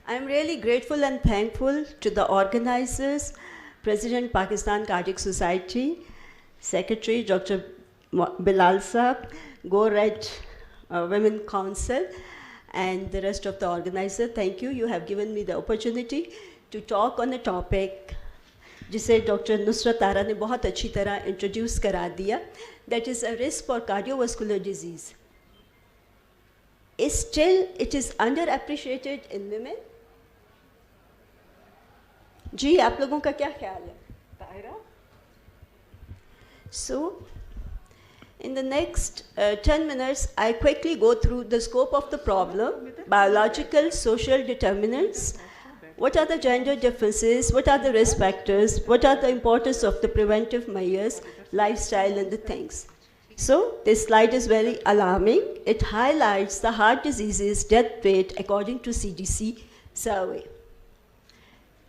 I'm really grateful and thankful to the organizers, President Pakistan Cardiac Society, Secretary Dr. Bilal Saab, Go Red Women Council, and the rest of the organizers. Thank you. You have given me the opportunity to talk on a topic जिसे doctor Nusrat आरा ने बहुत अच्छी तरह introduce करा दिया, that is a risk for cardiovascular disease. Still, it is underappreciated in women. जी आप लोगों का क्या ख्याल है, Tahira? So, in the next 10 minutes, I quickly go through the scope of the problem, biological, social determinants. What are the gender differences? What are the risk factors? What are the importance of the preventive measures, lifestyle, and the things? So, this slide is very alarming. It highlights the heart diseases death rate according to CDC survey.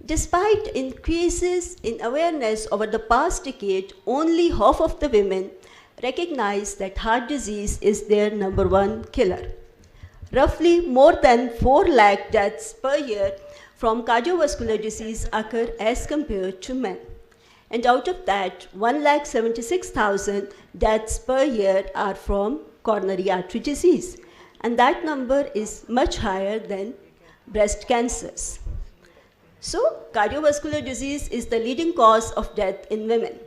Despite increases in awareness over the past decade, only half of the women recognize that heart disease is their #1 killer. Roughly more than 4 lakh deaths per year from cardiovascular disease occur as compared to men. And out of that, 1,76,000 deaths per year are from coronary artery disease. And that number is much higher than breast cancers. So, cardiovascular disease is the leading cause of death in women.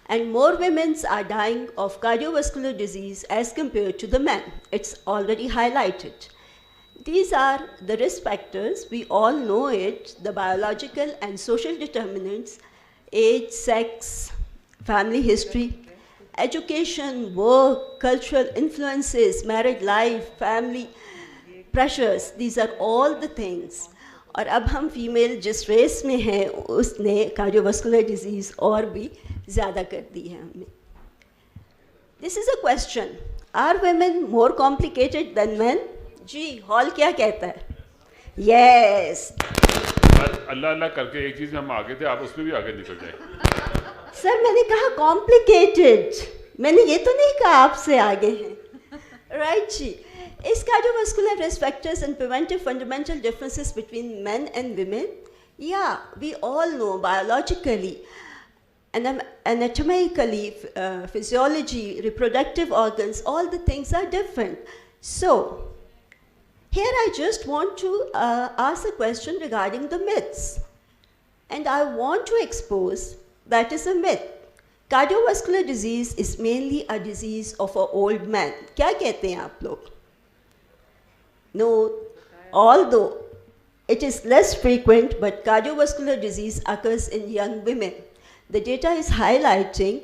And more women are dying of cardiovascular disease as compared to the men. It's already highlighted. These are the risk factors. We all know it, the biological and social determinants: age, sex, family history, education, work, cultural influences, married life, family pressures. These are all the things. और अब हम female जिस race में हैं उसने cardiovascular disease और भी ज़्यादा कर दी है हमने. This is a question. Are women more complicated than men? Ji hall क्या कहता है? Yes. अल्लाह अल्लाह करके एक चीज़ में हम आगे थे, आप उसमें भी आगे निकल जाए. सर मैंने कहा complicated. मैंने ये तो नहीं कहा आपसे आगे हैं. Right ji. Is cardiovascular risk factors and preventive fundamental differences between men and women? Yeah, we all know biologically, anatomically, physiology, reproductive organs, all the things are different. So, here I just want to ask a question regarding the myths. And I want to expose that is a myth. Cardiovascular disease is mainly a disease of an old man. क्या कहते हैं आप लोग? No, although it is less frequent, but cardiovascular disease occurs in young women. The data is highlighting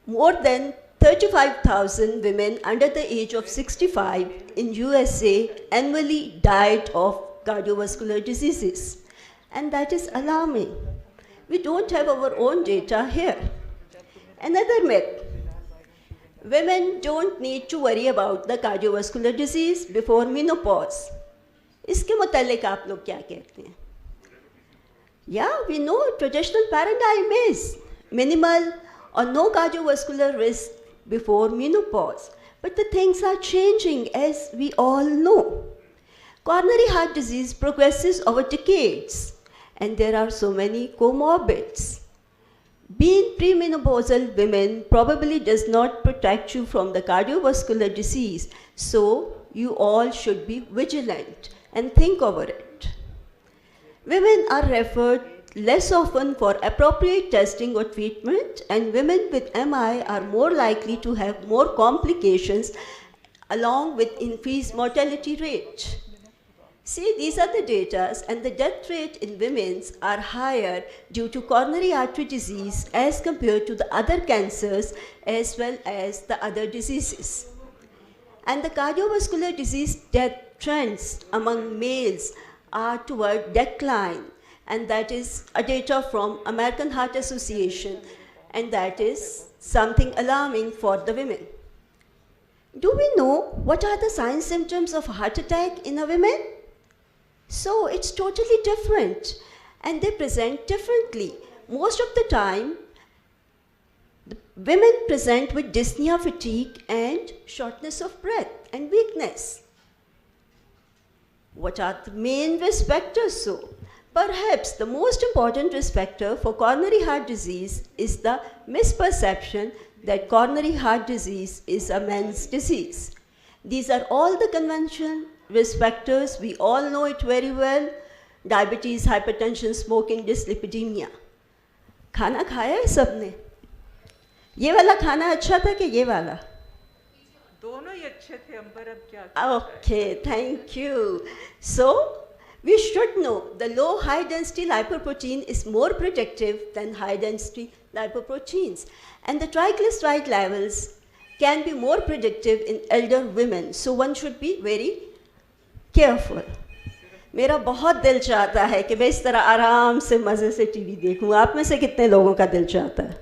more than 35,000 women under the age of 65 in USA annually died of cardiovascular diseases. And that is alarming. We don't have our own data here. Another myth. Women don't need to worry about the cardiovascular disease before menopause. इसके मुतालिक आप लोग क्या कहते हैं? Yeah, we know traditional paradigm is minimal or no cardiovascular risk before menopause. But the things are changing, as we all know. Coronary heart disease progresses over decades, and there are so many comorbids. Being premenopausal women probably does not protect you from the cardiovascular disease, so you all should be vigilant and think over it. Women are referred less often for appropriate testing or treatment, and women with MI are more likely to have more complications along with increased mortality rate. See, these are the data, and the death rate in women are higher due to coronary artery disease as compared to the other cancers as well as the other diseases. And the cardiovascular disease death trends among males are toward decline, and that is a data from American Heart Association, and that is something alarming for the women. Do we know what are the signs and symptoms of heart attack in a woman? So it's totally different, and they present differently. Most of the time, the women present with dyspnea, fatigue, and shortness of breath and weakness. What are the main risk factors? So, perhaps the most important risk factor for coronary heart disease is the misperception that coronary heart disease is a man's disease. These are all the conventional risk factors. We all know it very well. Diabetes, hypertension, smoking, dyslipidemia. खाना खाया है सबने? ये वाला खाना अच्छा था कि ये वाला? दोनों ही अच्छे थे अंबर, अब क्या? Okay, thank you. So, we should know the low high density lipoprotein is more protective than high density lipoproteins, and the triglyceride levels can be more predictive in elder women. So one should be very careful. मेरा बहुत दिल चाहता है कि मैं इस तरह आराम से मज़े से टीवी देखूं. आप में से कितने लोगों का दिल चाहता है?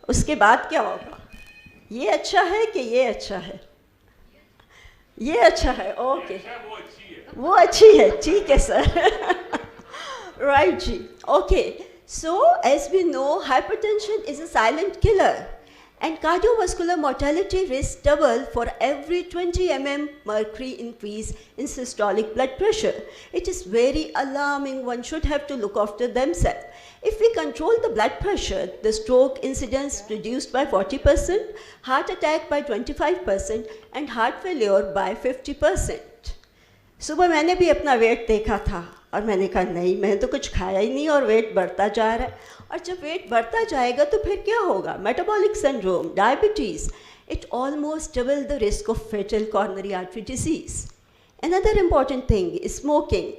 उसके बाद क्या होगा? ये अच्छा है कि ये अच्छा है? ये अच्छा है, ओके. वो अच्छी है, ठीक है sir. Right ji, okay. So as we know, hypertension is a silent killer, and cardiovascular mortality risk double for every 20 mm mercury increase in systolic blood pressure. It is very alarming. One should have to look after themselves. If we control the blood pressure, the stroke incidence reduced by 40%, heart attack by 25%, and heart failure by 50%. सुबह मैंने भी अपना wait देखा था और मैंने कहा नहीं, मैंने तो कुछ खाया ही नहीं और वेट बढ़ता जा रहा है. और जब वेट बढ़ता जाएगा तो फिर क्या होगा? Metabolic syndrome, diabetes. It almost double the risk of fatal coronary artery disease. Another important thing is smoking,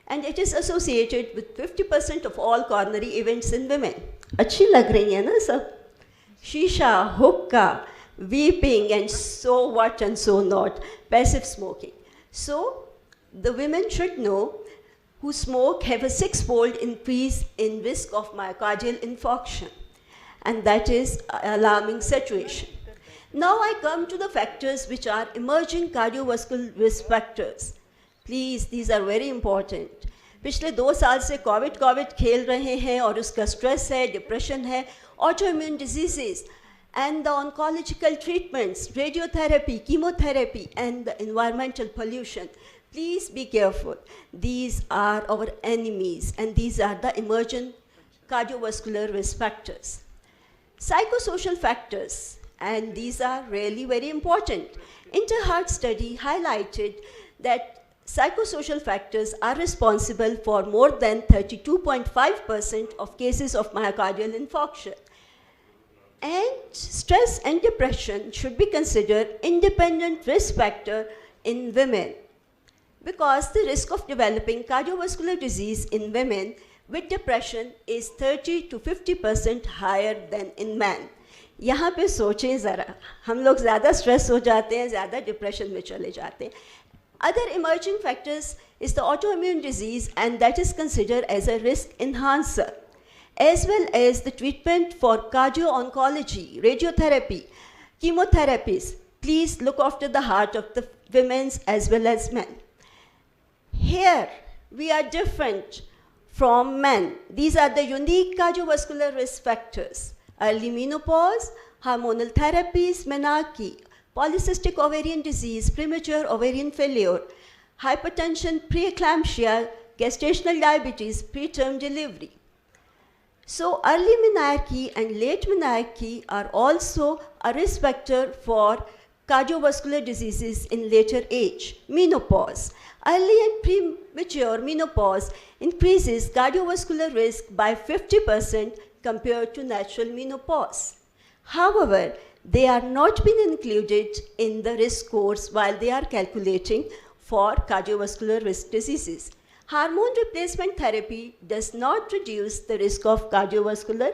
and it is associated with 50% of all coronary events in women. अच्छी लग रही है ना सब? शीशा, हुक्का, vaping, and so what and so not, passive smoking. So the women should know who smoke have a 6-fold increase in risk of myocardial infarction, and that is an alarming situation. Now I come to the factors which are emerging cardiovascular risk factors. Please, these are very important. पिछले 2 साल से Covid खेल रहे हैं और उसका stress है, depression है, autoimmune diseases, and the oncological treatments, radiotherapy, chemotherapy, and the environmental pollution. Please be careful. These are our enemies, and these are the emergent cardiovascular risk factors. Psychosocial factors, and these are really very important. Inter-Heart study highlighted that psychosocial factors are responsible for more than 32.5% of cases of myocardial infarction. And stress and depression should be considered independent risk factor in women, because the risk of developing cardiovascular disease in women with depression is 30 to 50% higher than in men. यहाँ पे सोचें ज़रा, हम लोग ज़्यादा stress हो जाते हैं, ज़्यादा डिप्रेशन में चले जाते हैं. Other emerging factors is the autoimmune disease, and that is considered as a risk enhancer, as well as the treatment for cardio-oncology, radiotherapy, chemotherapies. Please look after the heart of the women as well as men. Here, we are different from men. These are the unique cardiovascular risk factors: early menopause, hormonal therapies, menarche, polycystic ovarian disease, premature ovarian failure, hypertension, preeclampsia, gestational diabetes, preterm delivery. So early menarche and late menarche are also a risk factor for cardiovascular diseases in later age. Menopause. Early and premature menopause increases cardiovascular risk by 50% compared to natural menopause. However, they are not been included in the risk scores while they are calculating for cardiovascular risk diseases. Hormone replacement therapy does not reduce the risk of cardiovascular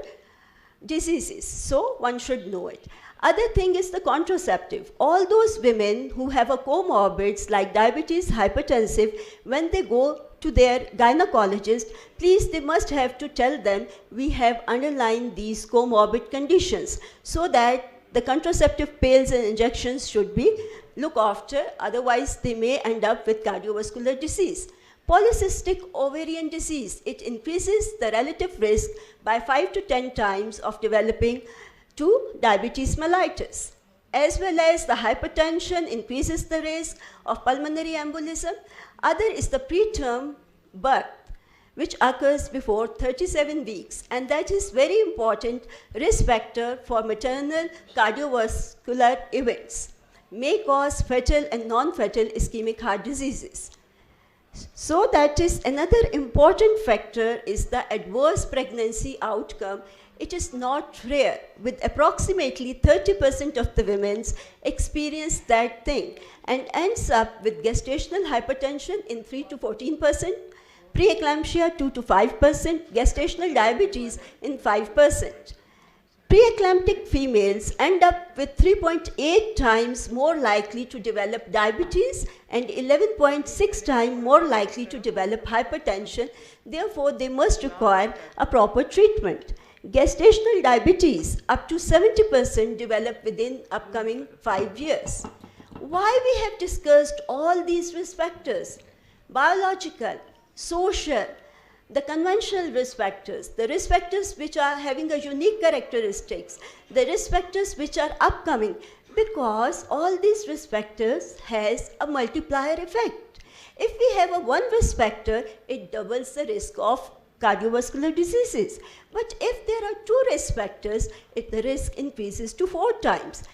diseases, so one should know it. Other thing is the contraceptive. All those women who have a comorbids like diabetes, hypertensive, when they go to their gynecologist, please, they must have to tell them we have underlying these comorbid conditions, so that the contraceptive pills and injections should be looked after, otherwise they may end up with cardiovascular disease. Polycystic ovarian disease, it increases the relative risk by 5 to 10 times of developing to diabetes mellitus. as well as the hypertension increases the risk of pulmonary embolism. Other is the preterm birth, which occurs before 37 weeks, and that is very important risk factor for maternal cardiovascular events, may cause fatal and non-fatal ischemic heart diseases. So that is another important factor is the adverse pregnancy outcome. It is not rare, with approximately 30% of the women experience that thing and ends up with gestational hypertension in 3 to 14%, preeclampsia 2 to 5%, gestational diabetes in 5%. Preeclamptic females end up with 3.8 times more likely to develop diabetes and 11.6 times more likely to develop hypertension. Therefore, they must require a proper treatment. Gestational diabetes, up to 70% develop within upcoming 5 years. Why we have discussed all these risk factors? Biological, social, the conventional risk factors, the risk factors which are having a unique characteristics, the risk factors which are upcoming, because all these risk factors has a multiplier effect. If we have a one risk factor, it doubles the risk of cardiovascular diseases. But if there are two risk factors, the risk increases to 4 times.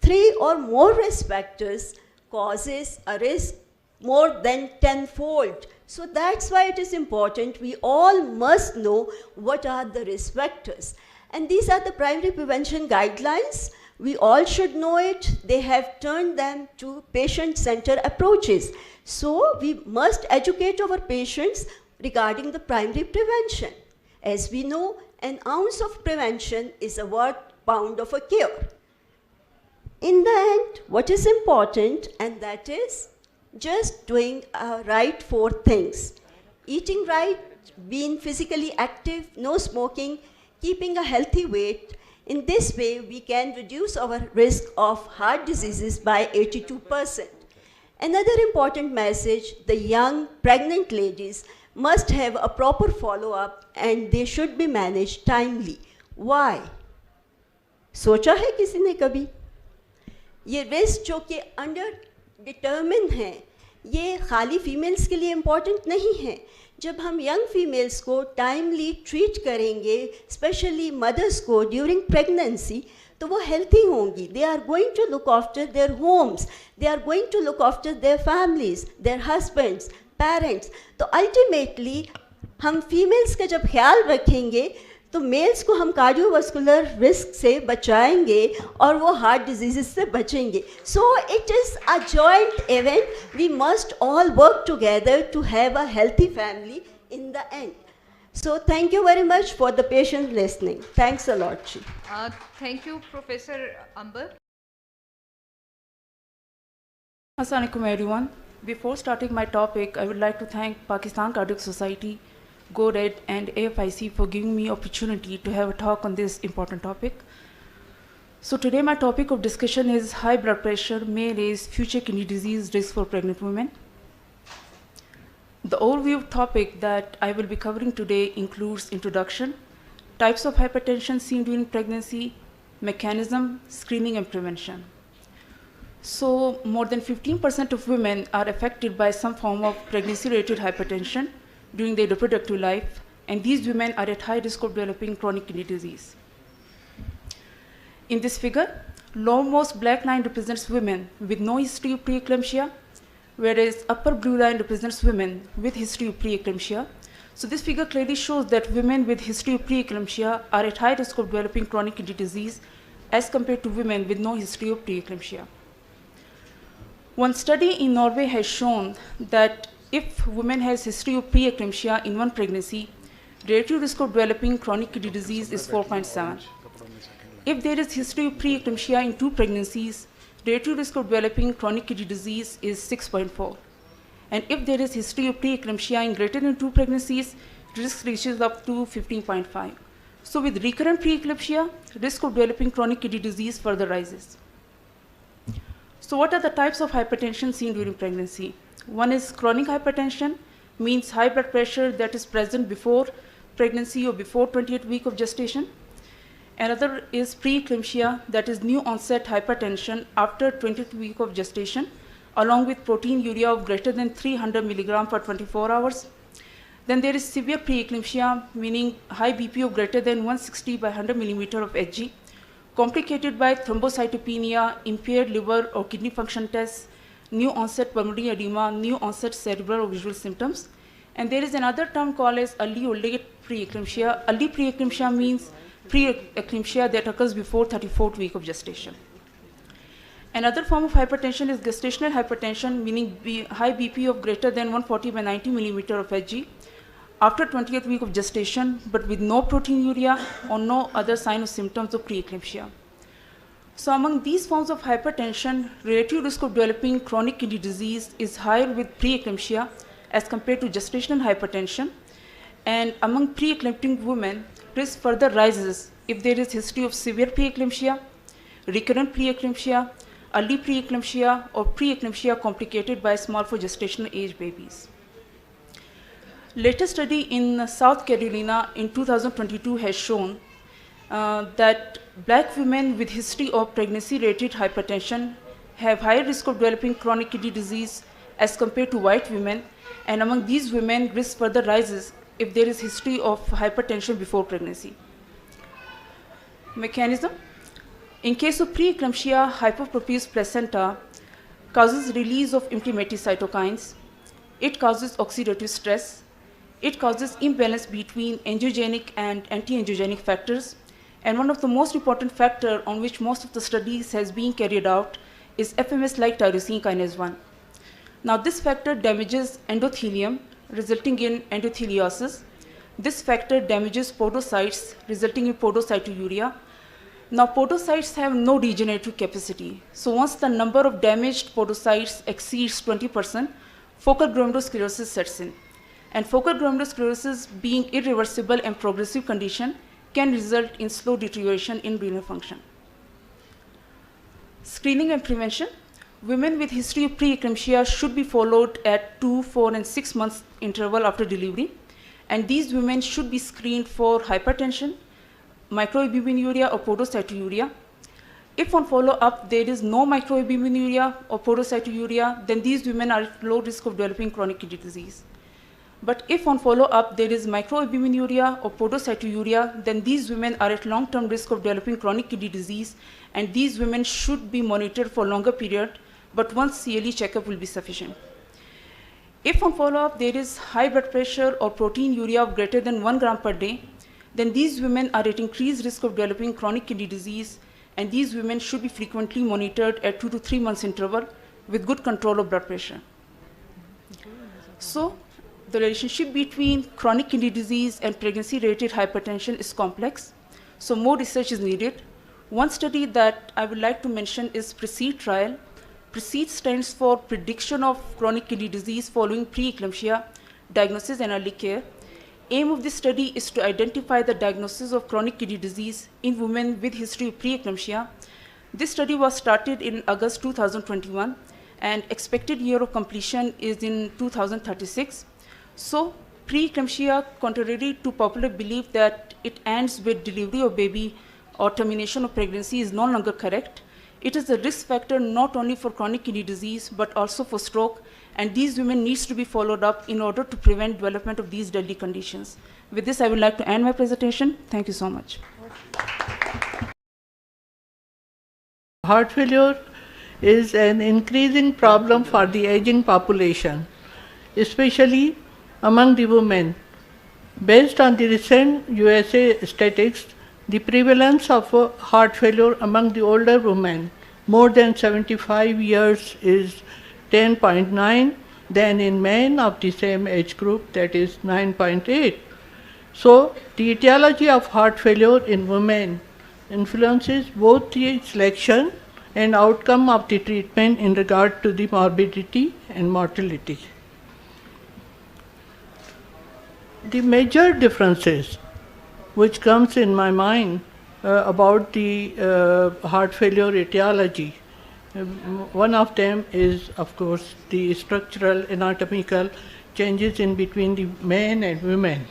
3 or more risk factors causes a risk more than 10-fold. So that's why it is important. We all must know what are the risk factors. And these are the primary prevention guidelines. We all should know it. They have turned them to patient-centered approaches. So we must educate our patients regarding the primary prevention. As we know, an ounce of prevention is a worth pound of a cure. In the end, what is important, and that is just doing right 4 things. Eating right, being physically active, no smoking, keeping a healthy weight. In this way, we can reduce our risk of heart diseases by 82%. Another important message, the young pregnant ladies must have a proper follow-up and they should be managed timely. Why? सोचा है किसी ने कभी? ये risk जो कि under determine हैं, ये खाली फीमेल्स के लिए इम्पॉर्टेंट नहीं है. जब हम यंग फीमेल्स को टाइमली ट्रीट करेंगे, स्पेशली मदर्स को ड्यूरिंग प्रेगनेंसी, तो वो हेल्थी होंगी. They are going to look after their homes, they are going to look after their families, their husbands, parents. तो अल्टीमेटली हम फीमेल्स का जब ख्याल रखेंगे तो मेल्स को हम कार्डियोवास्कुलर रिस्क से बचाएंगे और वो हार्ट डिजीज़ से बचेंगे. So it is a joint event. We must all work together to have a healthy family in the end. So thank you very much for the patient listening. Thanks a lot, Ji. Thank you, Professor Amber. Assalamu alaikum everyone. Before starting my topic, I would like to thank Pakistan Cardiac Society, GoRed and AFIC for giving me opportunity to have a talk on this important topic. So today my topic of discussion is high blood pressure may raise future kidney disease risk for pregnant women. The overview topic that I will be covering today includes introduction, types of hypertension seen during pregnancy, mechanism, screening and prevention. So more than 15% of women are affected by some form of pregnancy-related hypertension during their reproductive life, and these women are at high risk of developing chronic kidney disease. In this figure, lowermost black line represents women with no history of preeclampsia, whereas upper blue line represents women with history of preeclampsia. So this figure clearly shows that women with history of preeclampsia are at high risk of developing chronic kidney disease as compared to women with no history of preeclampsia. One study in Norway has shown that if women has history of preeclampsia in one pregnancy, relative risk of developing chronic kidney disease is 4.7. If there is history of preeclampsia in 2 pregnancies, relative risk of developing chronic kidney disease is 6.4. And if there is history of preeclampsia in greater than 2 pregnancies, risk reaches up to 15.5. So with recurrent preeclampsia, risk of developing chronic kidney disease further rises. So what are the types of hypertension seen during pregnancy? One is chronic hypertension, means high blood pressure that is present before pregnancy or before 28th week of gestation. Another is preeclampsia, that is new onset hypertension after 20th week of gestation, along with proteinuria of greater than 300 milligram per 24 hours. Then there is severe preeclampsia, meaning high BP of greater than 160 by 100 millimeter of Hg, complicated by thrombocytopenia, impaired liver or kidney function tests, new onset pulmonary edema, new onset cerebral or visual symptoms. And there is another term called as early or late preeclampsia. Early preeclampsia means preeclampsia that occurs before 34th week of gestation. Another form of hypertension is gestational hypertension, meaning high BP of greater than 140 by 90 millimeter of Hg after 20th week of gestation, but with no proteinuria or no other sign or symptoms of preeclampsia. So among these forms of hypertension, relative risk of developing chronic kidney disease is higher with preeclampsia as compared to gestational hypertension. And among preeclamptic women, risk further rises if there is history of severe preeclampsia, recurrent preeclampsia, early preeclampsia, or preeclampsia complicated by small for gestational age babies. Latest study in South Carolina in 2022 has shown that black women with history of pregnancy-related hypertension have higher risk of developing chronic kidney disease as compared to white women, and among these women, risk further rises if there is history of hypertension before pregnancy. Mechanism. In case of preeclampsia, hypoperfused placenta causes release of inflammatory cytokines. It causes oxidative stress. It causes imbalance between angiogenic and anti-angiogenic factors. And one of the most important factors on which most of the studies has been carried out is FMS-like tyrosine kinase 1. Now this factor damages endothelium, resulting in endotheliosis. This factor damages podocytes, resulting in podocyturia. Now podocytes have no regenerative capacity. So once the number of damaged podocytes exceeds 20%, focal glomerulosclerosis sets in. And focal glomerulosclerosis, being irreversible and progressive condition, can result in slow deterioration in renal function. Screening and prevention. Women with history of preeclampsia should be followed at 2, 4, and 6 months interval after delivery. And these women should be screened for hypertension, microalbuminuria or podocyturia. If on follow-up there is no microalbuminuria or podocyturia, then these women are at low risk of developing chronic kidney disease. But if on follow-up there is microalbuminuria or podocyturia, then these women are at long-term risk of developing chronic kidney disease, and these women should be monitored for longer period, but once yearly checkup will be sufficient. If on follow-up there is high blood pressure or proteinuria of greater than 1 gram per day, then these women are at increased risk of developing chronic kidney disease, and these women should be frequently monitored at 2 to 3 months interval with good control of blood pressure. So the relationship between chronic kidney disease and pregnancy-related hypertension is complex, so more research is needed. One study that I would like to mention is PRECEDE trial. PRECEDE stands for Prediction of Chronic Kidney Disease Following Preeclampsia, Diagnosis and Early Care. Aim of this study is to identify the diagnosis of chronic kidney disease in women with history of preeclampsia. This study was started in August 2021, and expected year of completion is in 2036. So preeclampsia, contrary to popular belief that it ends with delivery of baby or termination of pregnancy, is no longer correct. It is a risk factor not only for chronic kidney disease, but also for stroke, and these women needs to be followed up in order to prevent development of these deadly conditions. With this, I would like to end my presentation. Thank you so much. Heart failure is an increasing problem for the aging population, especially among the women. Based on the recent USA statistics, the prevalence of heart failure among the older women more than 75 years is 10.9, than in men of the same age group, that is 9.8. So the etiology of heart failure in women influences both the selection and outcome of the treatment in regard to the morbidity and mortality. The major differences which comes in my mind about the heart failure etiology, one of them is, of course, the structural anatomical changes in between the men and women.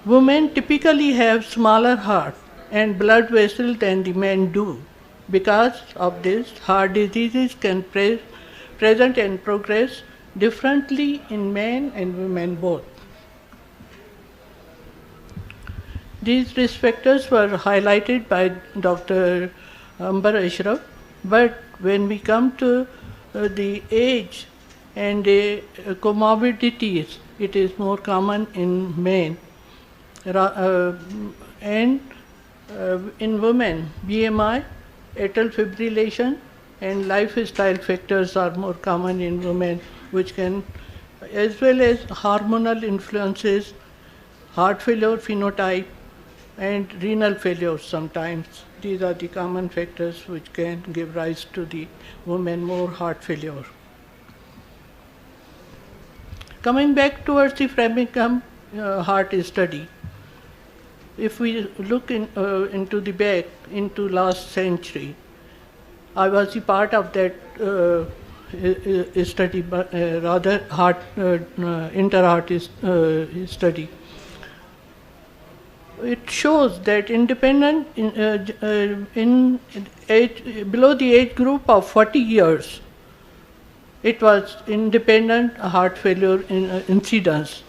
Women typically have smaller heart and blood vessels than the men do. Because of this, heart diseases can present and progress differently in men and women both. These risk factors were highlighted by Dr. Amber Ashraf, but when we come to the age and the comorbidities, it is more common in men. And in women, BMI, atrial fibrillation, and lifestyle factors are more common in women, which can, as well as hormonal influences, heart failure phenotype, and renal failure sometimes. These are the common factors which can give rise to the women more heart failure. Coming back towards the Framingham heart study, if we look into the back, into last century, I was a part of that study, rather heart, inter-heart study. It shows that independent in age, below the age group of 40 years, it was independent heart failure incidence,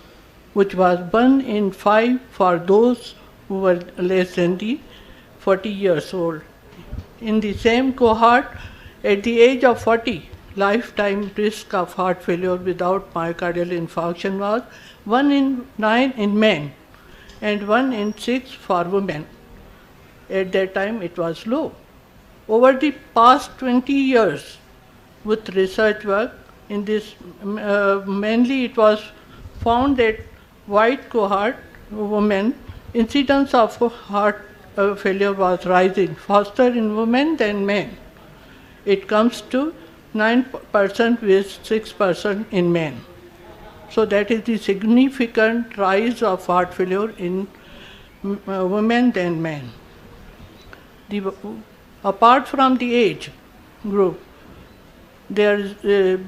which was 1 in 5 for those who were less than the 40 years old. In the same cohort, at the age of 40, lifetime risk of heart failure without myocardial infarction was 1 in 9 in men and 1 in 6 for women. At that time, it was low. Over the past 20 years, with research work in this, mainly it was found that white cohort women, incidence of heart failure was rising faster in women than men. It comes to 9% with 6% in men. So that is the significant rise of heart failure in women than men. Apart from the age group,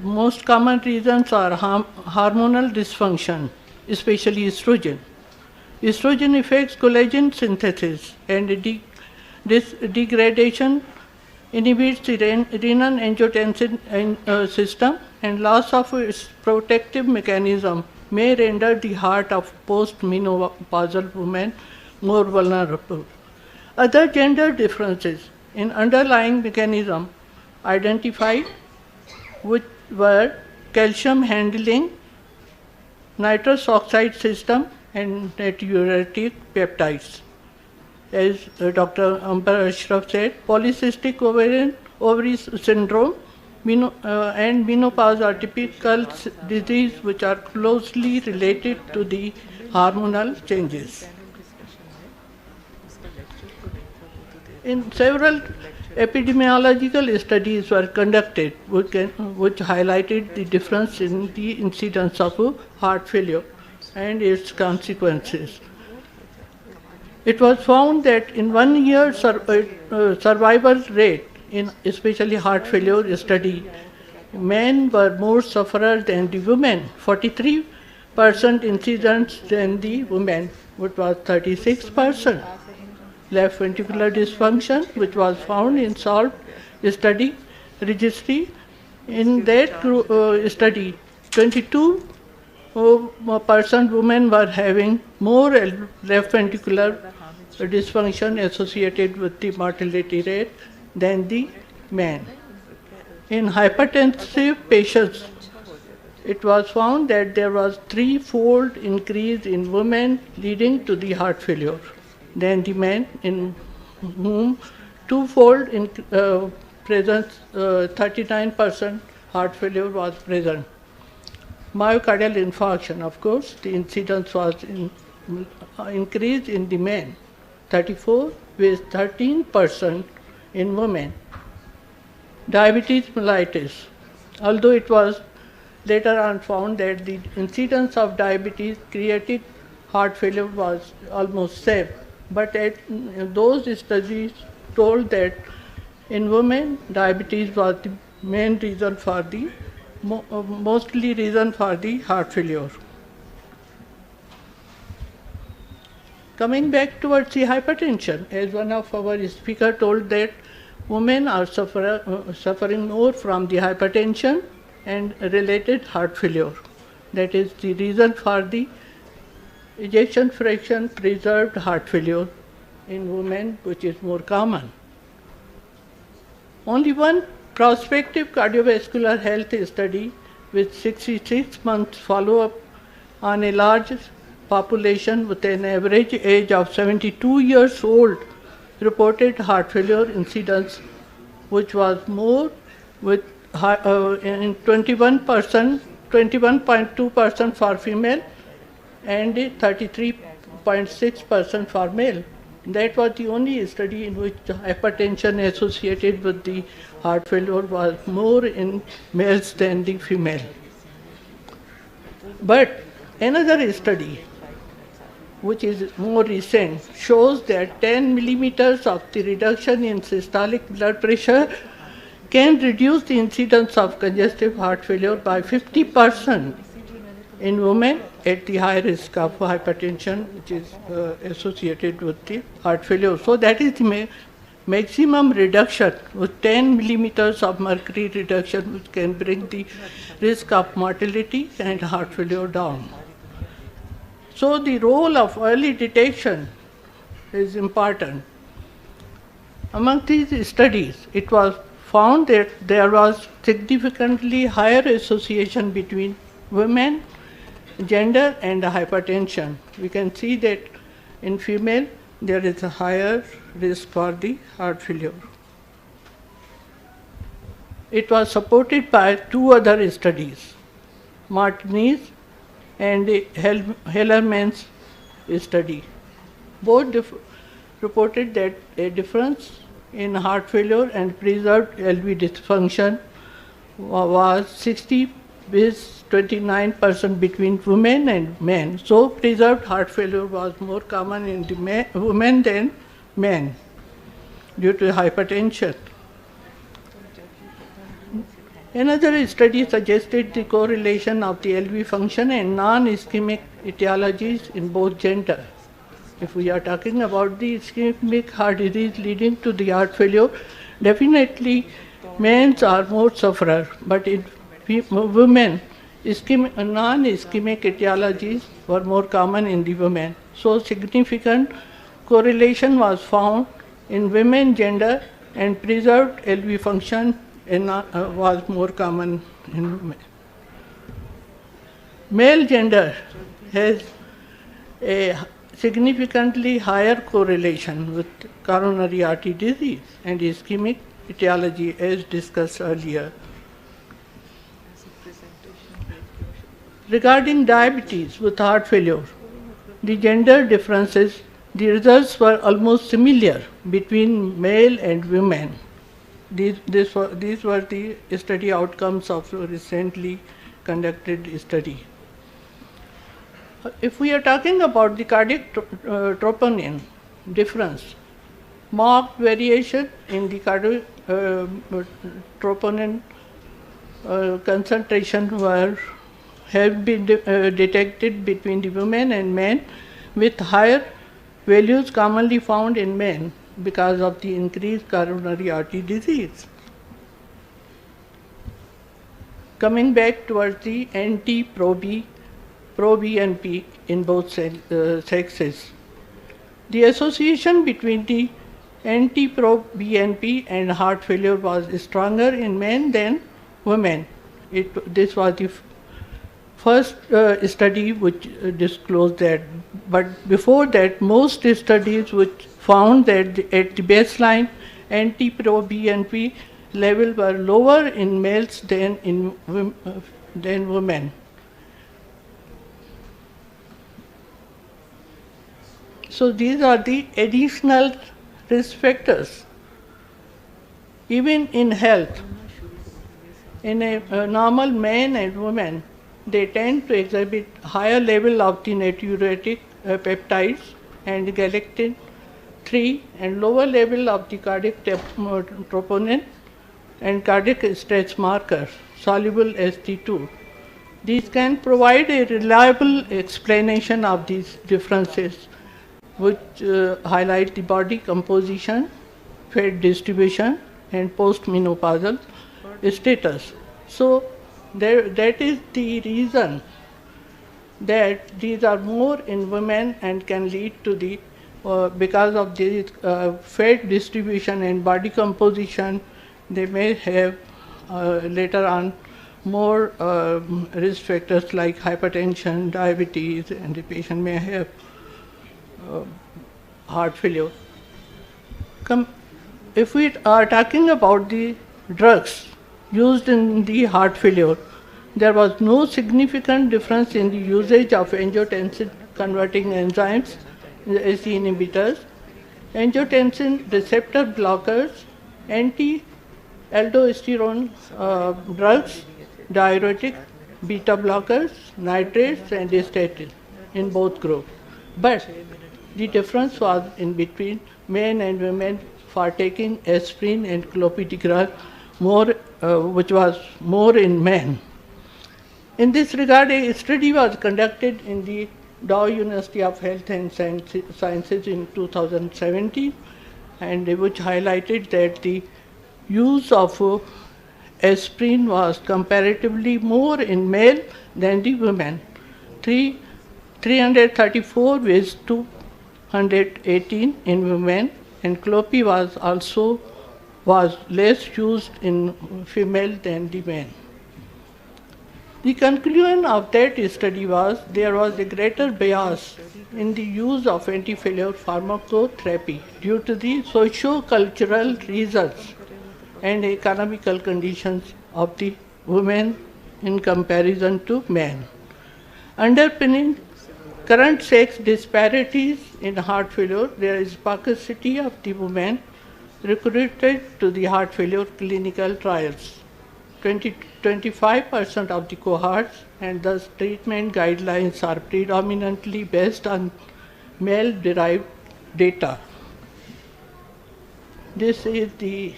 most common reasons are hormonal dysfunction, especially estrogen. Estrogen affects collagen synthesis and this degradation inhibits the renin-angiotensin system, and loss of its protective mechanism may render the heart of post-menopausal women more vulnerable. Other gender differences in underlying mechanism identified, which were calcium handling, nitrous oxide system, and natriuretic peptides. As Dr. Amber Ashraf said, polycystic ovary syndrome and menopause are typical disease which are closely related to the hormonal changes. In several epidemiological studies were conducted which highlighted the difference in the incidence of heart failure and its consequences. It was found that in 1 year survival rate in especially heart failure study, men were more sufferers than the women, 43% incidence than the women, which was 36%. Left ventricular dysfunction, which was found in SOLVE study registry. In that study, 22% women were having more left ventricular dysfunction associated with the mortality rate than the men. In hypertensive patients, it was found that there was 3-fold increase in women leading to the heart failure than the men, in whom 2-fold presence, 39% heart failure was present. Myocardial infarction, of course, the incidence was increased in the men, 34 with 13% in women. Diabetes mellitus, although it was later on found that the incidence of diabetes created heart failure was almost same, but those studies told that in women diabetes was the main reason for the mostly reason for the heart failure. Coming back towards the hypertension, as one of our speaker told that women are suffering more from the hypertension and related heart failure. That is the reason for the ejection fraction preserved heart failure in women, which is more common. Only one prospective cardiovascular health study with 66 months follow-up on a large population with an average age of 72 years old reported heart failure incidence, which was more with in 21.2% for female and 33.6% for male. That was the only study in which hypertension associated with the heart failure was more in males than the female. But another study, which is more recent, shows that 10 millimeters of the reduction in systolic blood pressure can reduce the incidence of congestive heart failure by 50% in women at the high risk of hypertension, which is associated with the heart failure. So that is the maximum reduction with 10 millimeters of mercury reduction, which can bring the risk of mortality and heart failure down. So the role of early detection is important. Among these studies, it was found that there was significantly higher association between women, gender and hypertension. We can see that in female there is a higher risk for the heart failure. It was supported by two other studies, Martinez and Hellerman's study. Both reported that a difference in heart failure and preserved LV dysfunction was 60-29% between women and men. So preserved heart failure was more common in the women than men due to hypertension. Another study suggested the correlation of the LV function and non-ischemic etiologies in both gender. If we are talking about the ischemic heart disease leading to the heart failure, definitely men are more sufferer, but in women, non-ischemic etiologies were more common in the women. So significant correlation was found in women gender and preserved LV function was more common in women. Male gender has a significantly higher correlation with coronary artery disease and ischemic etiology as discussed earlier. Regarding diabetes with heart failure, the gender differences, the results were almost similar between male and women. These were the study outcomes of a recently conducted study. If we are talking about the cardiac troponin difference, marked variation in the cardiac troponin concentration have been detected between the women and men, with higher values commonly found in men because of the increased coronary artery disease. Coming back towards the pro-BNP in both sexes. The association between the anti-pro-BNP and heart failure was stronger in men than women. This was the first study which disclosed that. But before that, most studies which found that at the baseline, anti-pro-BNP level were lower in males than women. So these are the additional risk factors. Even in health, in a normal man and woman, they tend to exhibit higher level of the natriuretic peptides and galectin 3 and lower level of the cardiac troponin and cardiac stress marker, soluble ST2. These can provide a reliable explanation of these differences which highlight the body composition, fat distribution, and postmenopausal status. So that is the reason that these are more in women and can lead to the, because of the fat distribution and body composition, they may have later on more risk factors like hypertension, diabetes, and the patient may have heart failure. If we are talking about the drugs used in the heart failure, there was no significant difference in the usage of angiotensin converting enzymes, the ACE inhibitors, angiotensin receptor blockers, anti-aldosterone drugs, diuretic, beta blockers, nitrates, and statins in both groups. But the difference was in between men and women for taking aspirin and clopidogrel, which was more in men. In this regard, a study was conducted in the Dow University of Health and Sciences in 2017, and which highlighted that the use of aspirin was comparatively more in male than the women. 334 with 218 in women, and clopi was less used in female than the men. The conclusion of that study was there was a greater bias in the use of anti-failure pharmacotherapy due to the socio-cultural reasons and economical conditions of the women in comparison to men. Underpinning current sex disparities in heart failure, there is paucity of the women recruited to the heart failure clinical trials. 25% of the cohorts, and thus treatment guidelines are predominantly based on male-derived data. This is the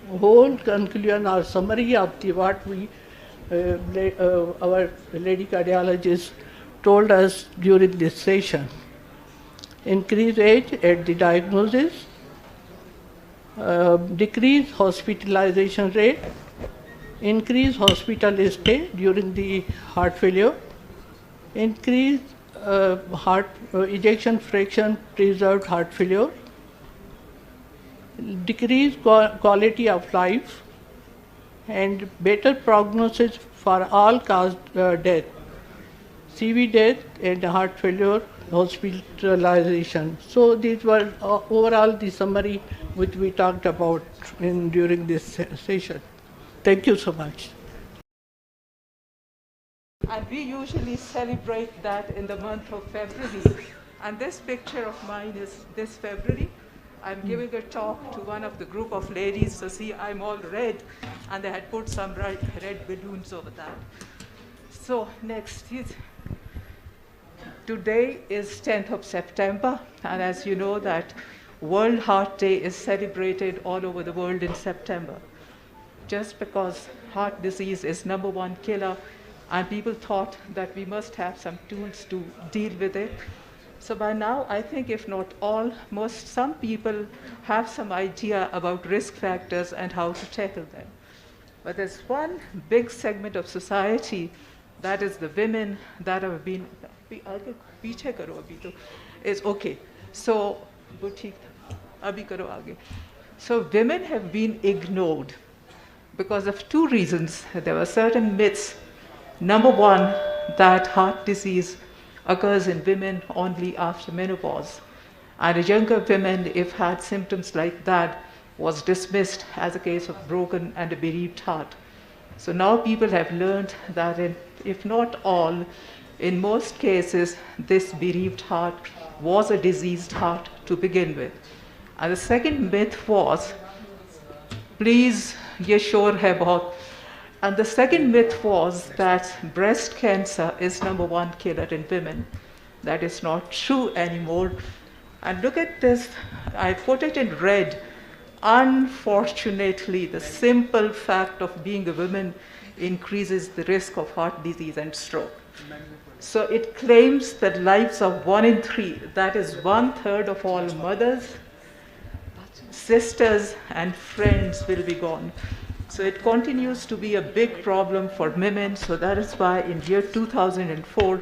whole conclusion or summary of what we, our lady cardiologist told us during this session. Increased age at the diagnosis, decreased hospitalization rate, increased hospital stay during the heart failure, increased ejection fraction preserved heart failure, decreased quality of life, and better prognosis for all cause death, CV death and heart failure hospitalization. So these were overall the summary which we talked about during this session. Thank you so much. And we usually celebrate that in the month of February. And this picture of mine is this February. I'm giving a talk to one of the group of ladies. So see, I'm all red, and they had put some red balloons over that. So next is, today is 10th of September, and as you know that World Heart Day is celebrated all over the world in September. Just because heart disease is #1 killer, and people thought that we must have some tools to deal with it. So by now, I think if not all, some people have some idea about risk factors and how to tackle them. But there's one big segment of society, that is the women that have been, is okay. So, so women have been ignored because of two reasons. There were certain myths. #1, that heart disease occurs in women only after menopause. And younger women, if had symptoms like that, was dismissed as a case of broken and a bereaved heart. So now people have learned that if not all, in most cases, this bereaved heart was a diseased heart to begin with. And the second myth was, please, ye sure hai bahut. And the second myth was that breast cancer is #1 killer in women. That is not true anymore. And look at this, I put it in red. Unfortunately, the simple fact of being a woman increases the risk of heart disease and stroke. So it claims that lives of 1 in 3, that is 1/3 of all mothers, sisters, and friends will be gone. So it continues to be a big problem for women. So that is why in year 2004,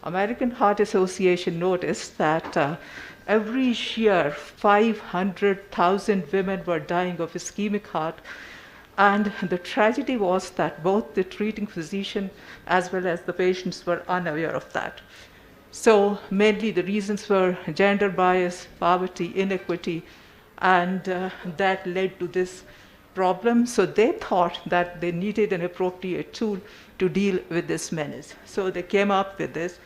American Heart Association noticed that every year 500,000 women were dying of ischemic heart. And the tragedy was that both the treating physician as well as the patients were unaware of that. So mainly the reasons were gender bias, poverty, inequity, and that led to this problem. So they thought that they needed an appropriate tool to deal with this menace. So they came up with this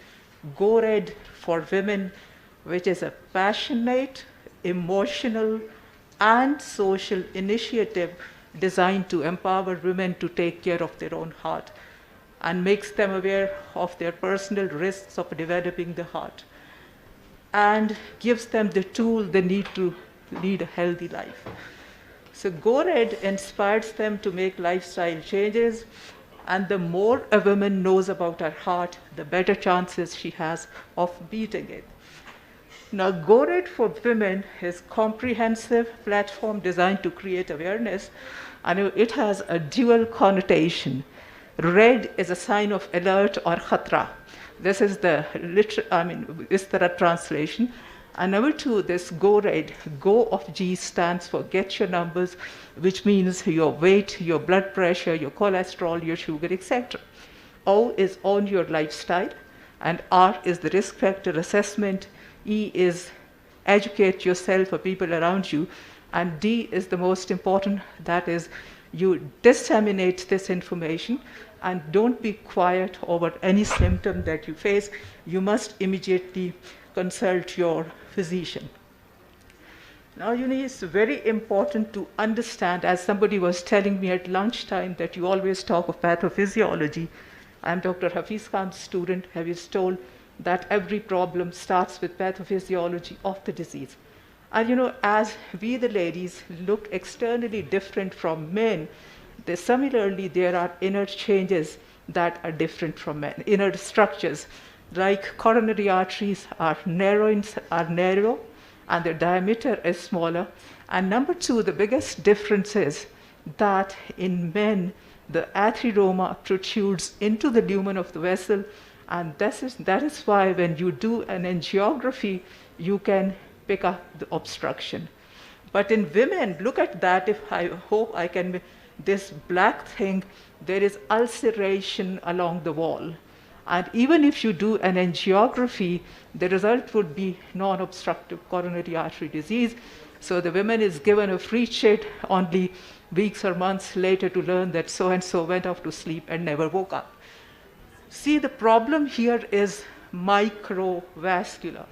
Go Red for Women, which is a passionate, emotional, and social initiative designed to empower women to take care of their own heart and makes them aware of their personal risks of developing the heart and gives them the tool they need to lead a healthy life. So Go Red inspires them to make lifestyle changes, and the more a woman knows about her heart, the better chances she has of beating it. Now, Go Red for Women is a comprehensive platform designed to create awareness, and it has a dual connotation. Red is a sign of alert or khatra. This is the Istara translation. And number 2, this Go Red, Go of G stands for get your numbers, which means your weight, your blood pressure, your cholesterol, your sugar, etc. O is own your lifestyle, and R is the risk factor assessment. E is educate yourself or people around you, and D is the most important, that is you disseminate this information and don't be quiet over any symptom that you face. You must immediately consult your physician. Now, it's very important to understand, as somebody was telling me at lunchtime, that you always talk of pathophysiology. I'm Dr. Hafiz Khan's student. I was told that every problem starts with pathophysiology of the disease. And as we the ladies look externally different from men, similarly there are inner changes that are different from men, inner structures. Like coronary arteries are narrow and their diameter is smaller. And number 2, the biggest difference is that in men, the atheroma protrudes into the lumen of the vessel, and that is why when you do an angiography, you can pick up the obstruction. But in women, look at that, I hope I can, this black thing, there is ulceration along the wall. And even if you do an angiography, the result would be non-obstructive coronary artery disease. So the woman is given a free sheet only weeks or months later to learn that so-and-so went off to sleep and never woke up. See, the problem here is microvascular.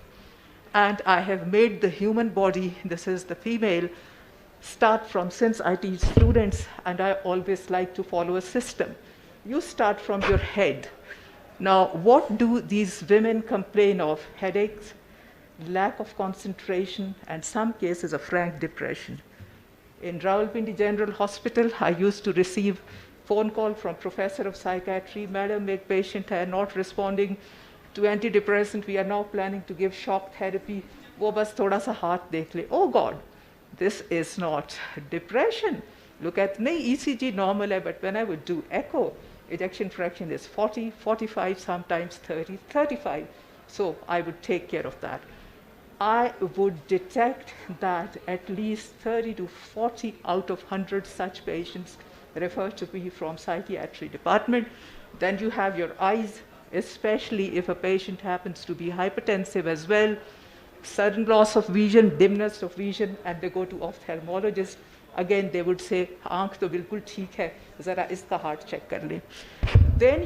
And I have made the human body, this is the female, start from, since I teach students, and I always like to follow a system. You start from your head. Now, what do these women complain of? Headaches, lack of concentration, and some cases of frank depression. In Rawalpindi General Hospital, I used to receive phone call from professor of psychiatry, madam, a patient है not responding to antidepressant, we are now planning to give shock therapy, वो बस थोड़ा सा हाथ देख ले. Oh God, this is not depression. Look at, नहीं, ECG normal है, but when I would do echo, ejection fraction is 40, 45, sometimes 30, 35. So I would take care of that. I would detect that at least 30 to 40 out of 100 such patients refer to me from psychiatry department. Then you have your eyes, especially if a patient happens to be hypertensive as well, sudden loss of vision, dimness of vision, and they go to ophthalmologist. Again, they would say, aankh to bilkul theek hai, zara iska heart check kar le. Then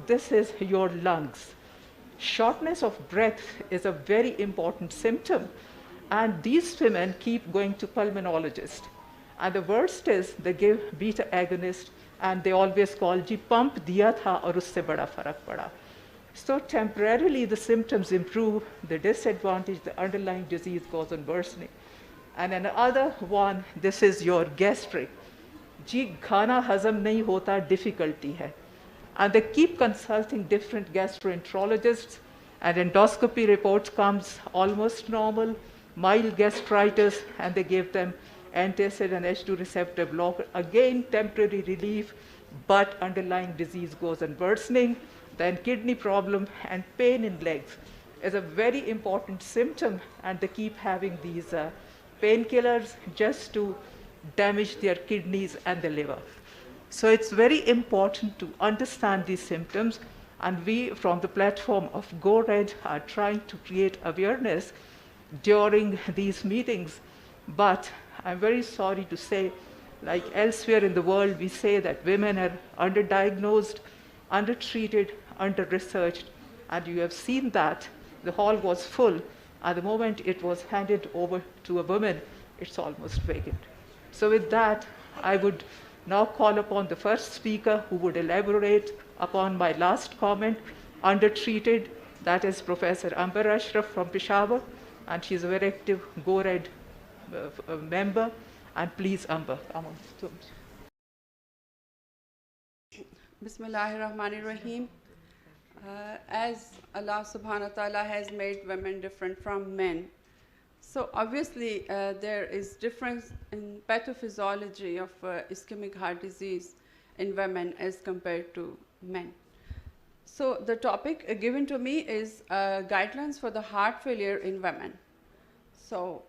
this is your lungs. Shortness of breath is a very important symptom, and these women keep going to pulmonologist. And the worst is they give beta agonist, and they always call, ji pump diya tha aur usse bada farak pada. So temporarily the symptoms improve, the disadvantage, the underlying disease goes on worsening. And another one, this is your gastric. Ji khana hazam nahi hota, difficulty hai. And they keep consulting different gastroenterologists, and endoscopy reports comes almost normal, mild gastritis, and they give them antacid and H2 receptor blocker. Again, temporary relief, but underlying disease goes on worsening. Then kidney problem and pain in legs is a very important symptom, and they keep having these painkillers just to damage their kidneys and the liver. So it's very important to understand these symptoms, and we from the platform of Go Red are trying to create awareness during these meetings. But I'm very sorry to say, like elsewhere in the world, we say that women are underdiagnosed, undertreated, under-researched, and you have seen that the hall was full. At the moment it was handed over to a woman, it's almost vacant. So with that, I would now call upon the first speaker who would elaborate upon my last comment, undertreated. That is Professor Amber Ashraf from Peshawar, and she's a very active Go Red member. And please, Amber, come on. Bismillahirrahmanirrahim. As Allah subhanahu wa ta'ala has made women different from men, so obviously there is difference in pathophysiology of ischemic heart disease in women as compared to men. So the topic given to me is guidelines for the heart failure in women. So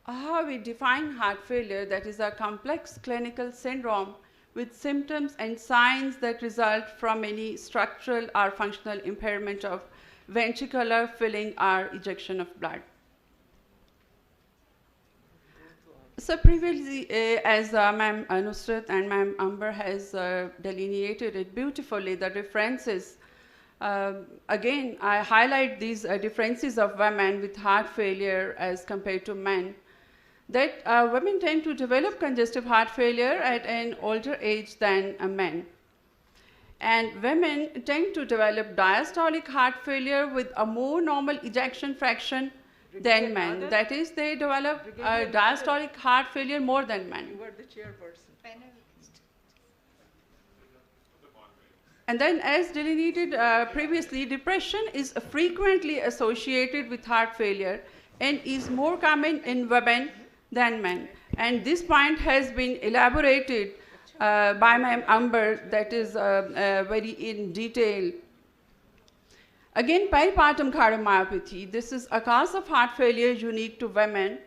how we define heart failure, that is a complex clinical syndrome with symptoms and signs that result from any structural or functional impairment of ventricular filling or ejection of blood. So previously, as Ma'am Nusrat and Ma'am Amber has delineated it beautifully, the differences, again, I highlight these differences of women with heart failure as compared to men, that women tend to develop congestive heart failure at an older age than men. And women tend to develop diastolic heart failure with a more normal ejection fraction than men. That is, they develop diastolic heart failure more than men. You were the chairperson. And then, as delineated previously, depression is frequently associated with heart failure and is more common in women than men. And this point has been elaborated by Ma'am Amber, that is very in detail. Again, peripartum cardiomyopathy. This is a cause of heart failure unique to women.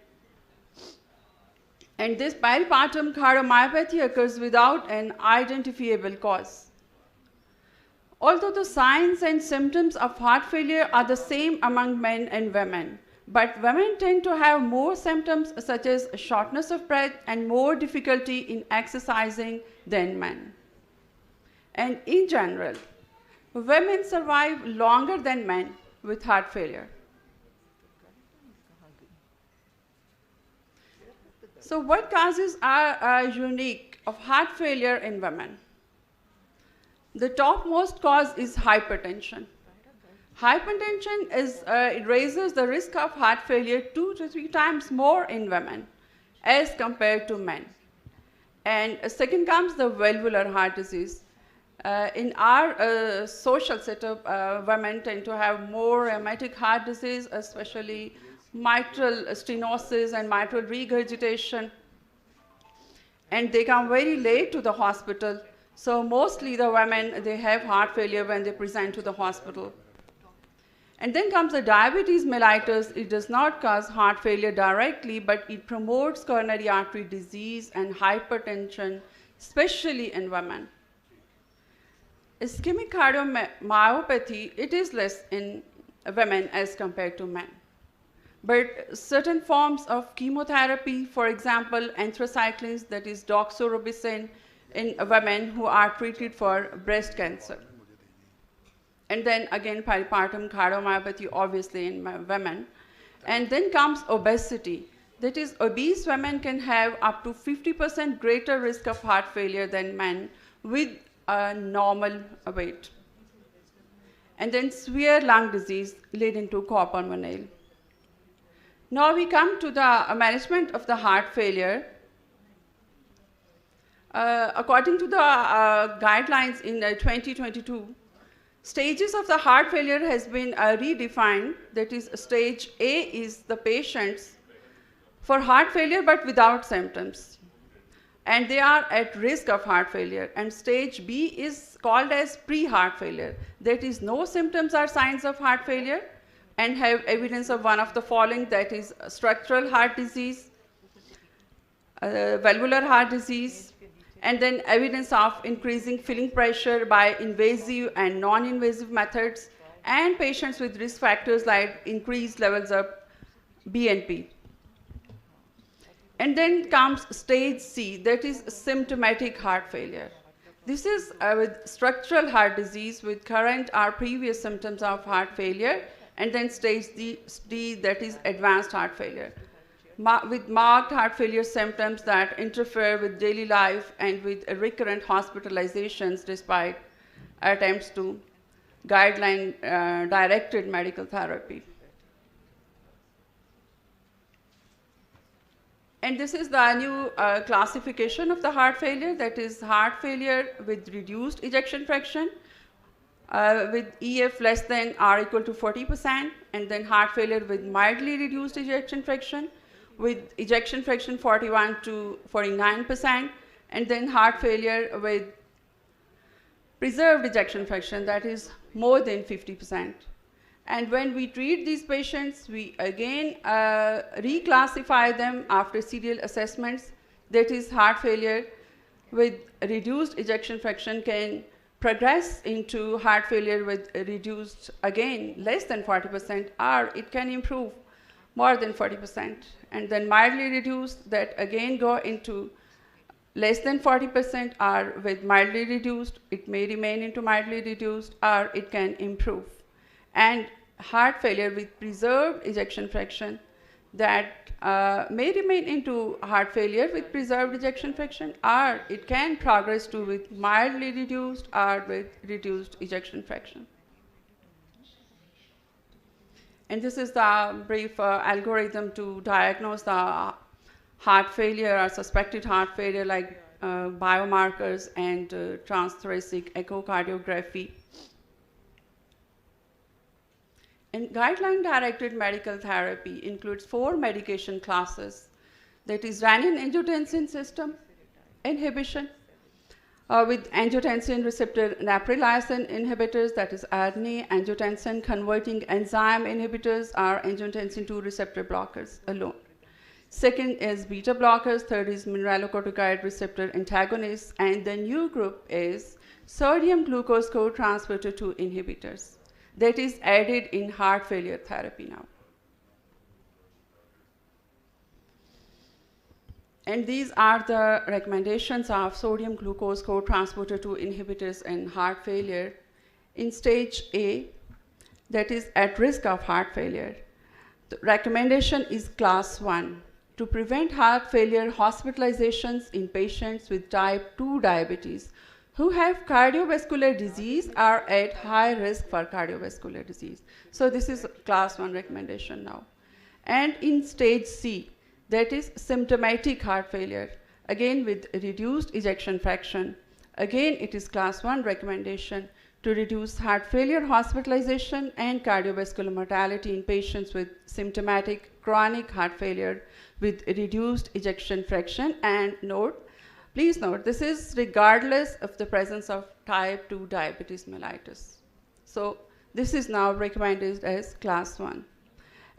And this peripartum cardiomyopathy occurs without an identifiable cause. Although the signs and symptoms of heart failure are the same among men and women, but women tend to have more symptoms such as shortness of breath and more difficulty in exercising than men. And in general, women survive longer than men with heart failure. So what causes are unique of heart failure in women? The topmost cause is hypertension. Hypertension is, it raises the risk of heart failure 2 to 3 times more in women as compared to men. And second comes the valvular heart disease. In our social setup, women tend to have more rheumatic heart disease, especially mitral stenosis and mitral regurgitation. And they come very late to the hospital. So mostly the women, they have heart failure when they present to the hospital. And then comes the diabetes mellitus. It does not cause heart failure directly, but it promotes coronary artery disease and hypertension, especially in women. Ischemic cardiomyopathy, it is less in women as compared to men. But certain forms of chemotherapy, for example, anthracyclines, that is doxorubicin, in women who are treated for breast cancer. And then again, peripartum cardiomyopathy, obviously in women. And then comes obesity. That is, obese women can have up to 50% greater risk of heart failure than men with a normal weight. And then severe lung disease leading to copper-pulmonale. Now we come to the management of the heart failure. According to the guidelines in 2022, stages of the heart failure has been redefined. That is, stage A is the patients for heart failure but without symptoms, and they are at risk of heart failure. And stage B is called as pre-heart failure. That is, no symptoms or signs of heart failure and have evidence of one of the following, that is structural heart disease, valvular heart disease, and then evidence of increasing filling pressure by invasive and non-invasive methods, and patients with risk factors like increased levels of BNP. And then comes stage C, that is symptomatic heart failure. This is with structural heart disease with current or previous symptoms of heart failure, and then stage D, that is advanced heart failure, with marked heart failure symptoms that interfere with daily life and with recurrent hospitalizations despite attempts to guideline-directed medical therapy. And this is the new classification of the heart failure, that is heart failure with reduced ejection fraction, with EF less than or equal to 40%, and then heart failure with mildly reduced ejection fraction, with ejection fraction 41 to 49%, and then heart failure with preserved ejection fraction, that is more than 50%. And when we treat these patients, we again reclassify them after serial assessments. That is, heart failure with reduced ejection fraction can progress into heart failure with reduced, again, less than 40%, or it can improve more than 40%. And then mildly reduced, that again go into less than 40%, or with mildly reduced, it may remain into mildly reduced, or it can improve. And heart failure with preserved ejection fraction, that may remain into heart failure with preserved ejection fraction, or it can progress to with mildly reduced or with reduced ejection fraction. And this is the brief algorithm to diagnose the heart failure or suspected heart failure, like biomarkers and transthoracic echocardiography. And guideline-directed medical therapy includes 4 medication classes. That is renin-angiotensin system inhibition, with angiotensin receptor neprilysin inhibitors, that is ARNI, angiotensin converting enzyme inhibitors, or angiotensin 2 receptor blockers alone. Second is beta blockers, third is mineralocorticoid receptor antagonists, and the new group is sodium glucose cotransporter 2 inhibitors. That is added in heart failure therapy now. And these are the recommendations of sodium glucose cotransporter 2 inhibitors in heart failure. In stage A, that is at risk of heart failure, the recommendation is class 1, to prevent heart failure hospitalizations in patients with type 2 diabetes who have cardiovascular disease are at high risk for cardiovascular disease. So this is class 1 recommendation now. And in stage C, that is symptomatic heart failure, again with reduced ejection fraction, again it is class 1 recommendation to reduce heart failure hospitalization and cardiovascular mortality in patients with symptomatic chronic heart failure with reduced ejection fraction. And please note, this is regardless of the presence of type 2 diabetes mellitus. So this is now recommended as class 1.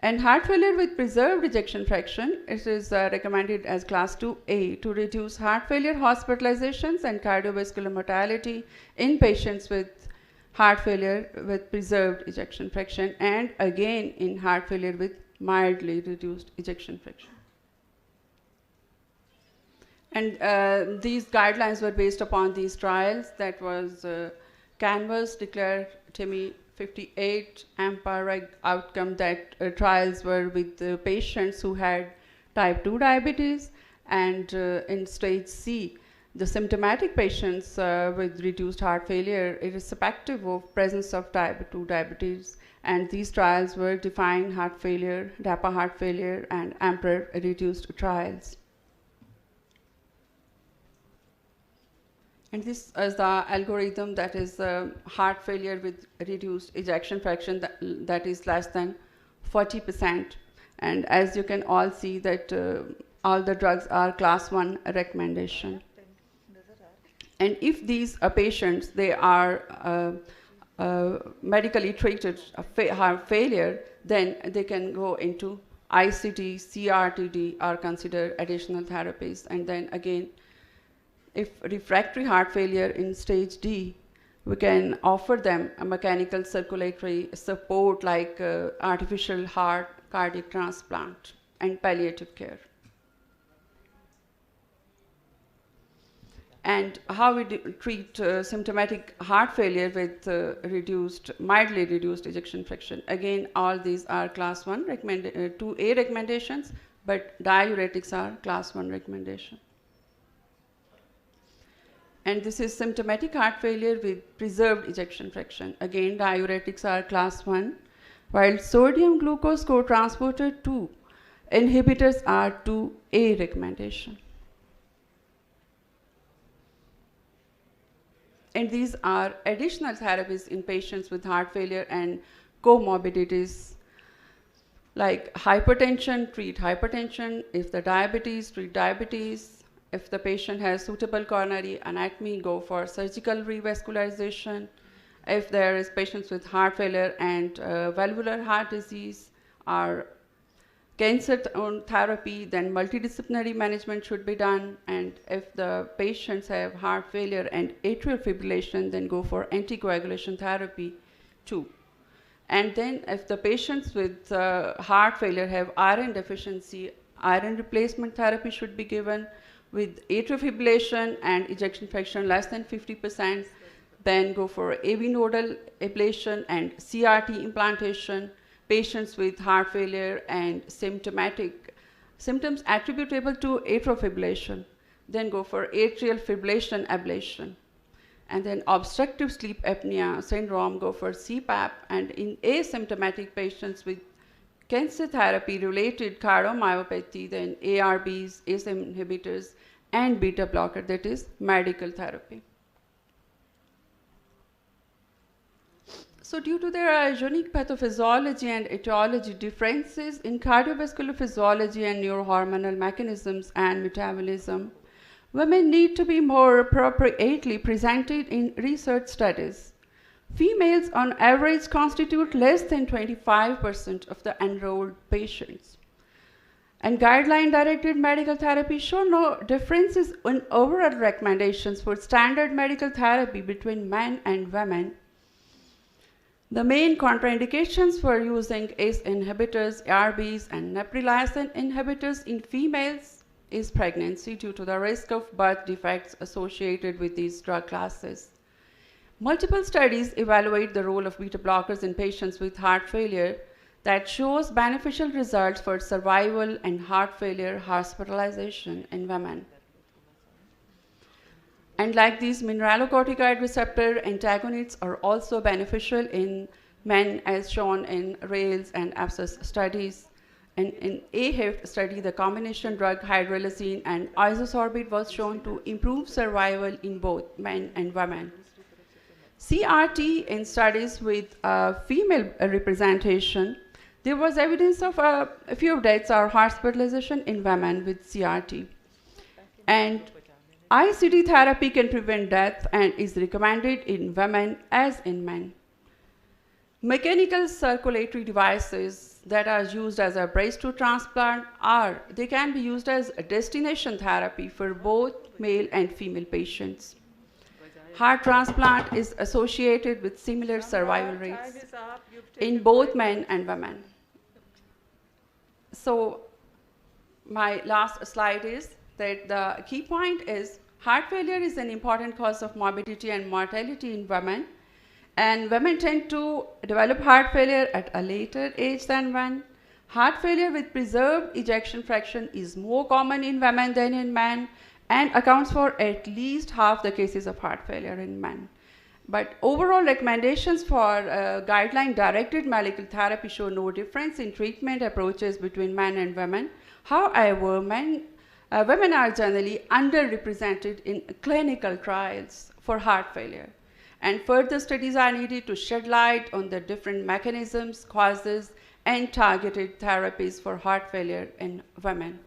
And heart failure with preserved ejection fraction, it is recommended as class 2A to reduce heart failure hospitalizations and cardiovascular mortality in patients with heart failure with preserved ejection fraction, and again in heart failure with mildly reduced ejection fraction. And these guidelines were based upon these trials. That was Canvas, Declare, TIMI 58, AMPA outcome, that trials were with patients who had type 2 diabetes, and in stage C, the symptomatic patients with reduced heart failure, irrespective of presence of type 2 diabetes. And these trials were defined heart failure, DAPA heart failure, and AMPER reduced trials. And this is the algorithm that is heart failure with reduced ejection fraction that is less than 40%. And as you can all see that all the drugs are class 1 recommendation. And if these patients, they are medically treated heart failure, then they can go into ICD, CRTD are considered additional therapies. And then again, if refractory heart failure in stage D, we can offer them a mechanical circulatory support like artificial heart, cardiac transplant, and palliative care. And how we treat symptomatic heart failure with mildly reduced ejection fraction. Again, all these are class 1 2A recommendations, but diuretics are class 1 recommendation. And this is symptomatic heart failure with preserved ejection fraction. Again, diuretics are class 1, while sodium glucose cotransporter 2 inhibitors are 2A recommendation. And these are additional therapies in patients with heart failure and comorbidities. Like hypertension, treat hypertension. If the diabetes, treat diabetes. If the patient has suitable coronary anatomy, go for surgical revascularization. If there is patients with heart failure and valvular heart disease or cancer therapy, then multidisciplinary management should be done. And if the patients have heart failure and atrial fibrillation, then go for anticoagulation therapy too. And then if the patients with heart failure have iron deficiency, iron replacement therapy should be given with atrial fibrillation and ejection fraction less than 50%, then go for AV nodal ablation and CRT implantation. Patients with heart failure and symptoms attributable to atrial fibrillation, then go for atrial fibrillation ablation. And then obstructive sleep apnea syndrome, go for CPAP. And in asymptomatic patients with cancer therapy-related cardiomyopathy, then ARBs, ACE inhibitors, and beta blocker, that is medical therapy. So due to their unique pathophysiology and etiology differences in cardiovascular physiology and neurohormonal mechanisms and metabolism, women need to be more appropriately presented in research studies. Females on average constitute less than 25% of the enrolled patients. And guideline-directed medical therapy show no differences in overall recommendations for standard medical therapy between men and women. The main contraindications for using ACE inhibitors, ARBs, and neprilysin inhibitors in females is pregnancy due to the risk of birth defects associated with these drug classes. Multiple studies evaluate the role of beta blockers in patients with heart failure that shows beneficial results for survival and heart failure hospitalization in women. And like these mineralocorticoid receptor antagonists are also beneficial in men as shown in RAILS and ABSCSS studies. And in AHIFT study, the combination drug hydralazine and isosorbate was shown to improve survival in both men and women. CRT in studies with female representation, there was evidence of a few deaths or hospitalization in women with CRT. And ICD therapy can prevent death and is recommended in women as in men. Mechanical circulatory devices that are used as a breast transplant they can be used as a destination therapy for both male and female patients. Heart transplant is associated with similar survival rates in both men and women. So my last slide is that the key point is heart failure is an important cause of morbidity and mortality in women, and women tend to develop heart failure at a later age than men. Heart failure with preserved ejection fraction is more common in women than in men and accounts for at least half the cases of heart failure in men. But overall recommendations for guideline-directed medical therapy show no difference in treatment approaches between men and women. However, men women are generally underrepresented in clinical trials for heart failure. And further studies are needed to shed light on the different mechanisms, causes, and targeted therapies for heart failure in women.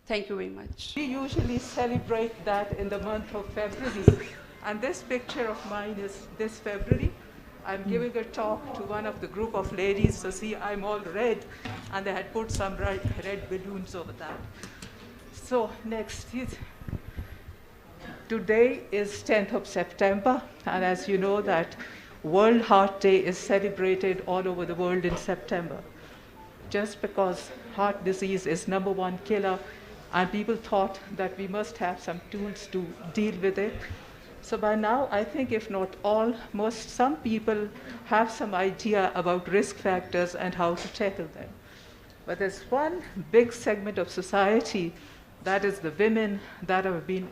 Thank you very much. We usually celebrate that in the month of February. And this picture of mine is this February. I'm giving a talk to one of the group of ladies. So see, I'm all red, and they had put some red balloons over that. So next is, today is 10th of September, and as you know that World Heart Day is celebrated all over the world in September. Just because heart disease is #1 killer, and people thought that we must have some tools to deal with it. So by now, I think if not all, some people have some idea about risk factors and how to tackle them. But there's one big segment of society, that is the women that have been,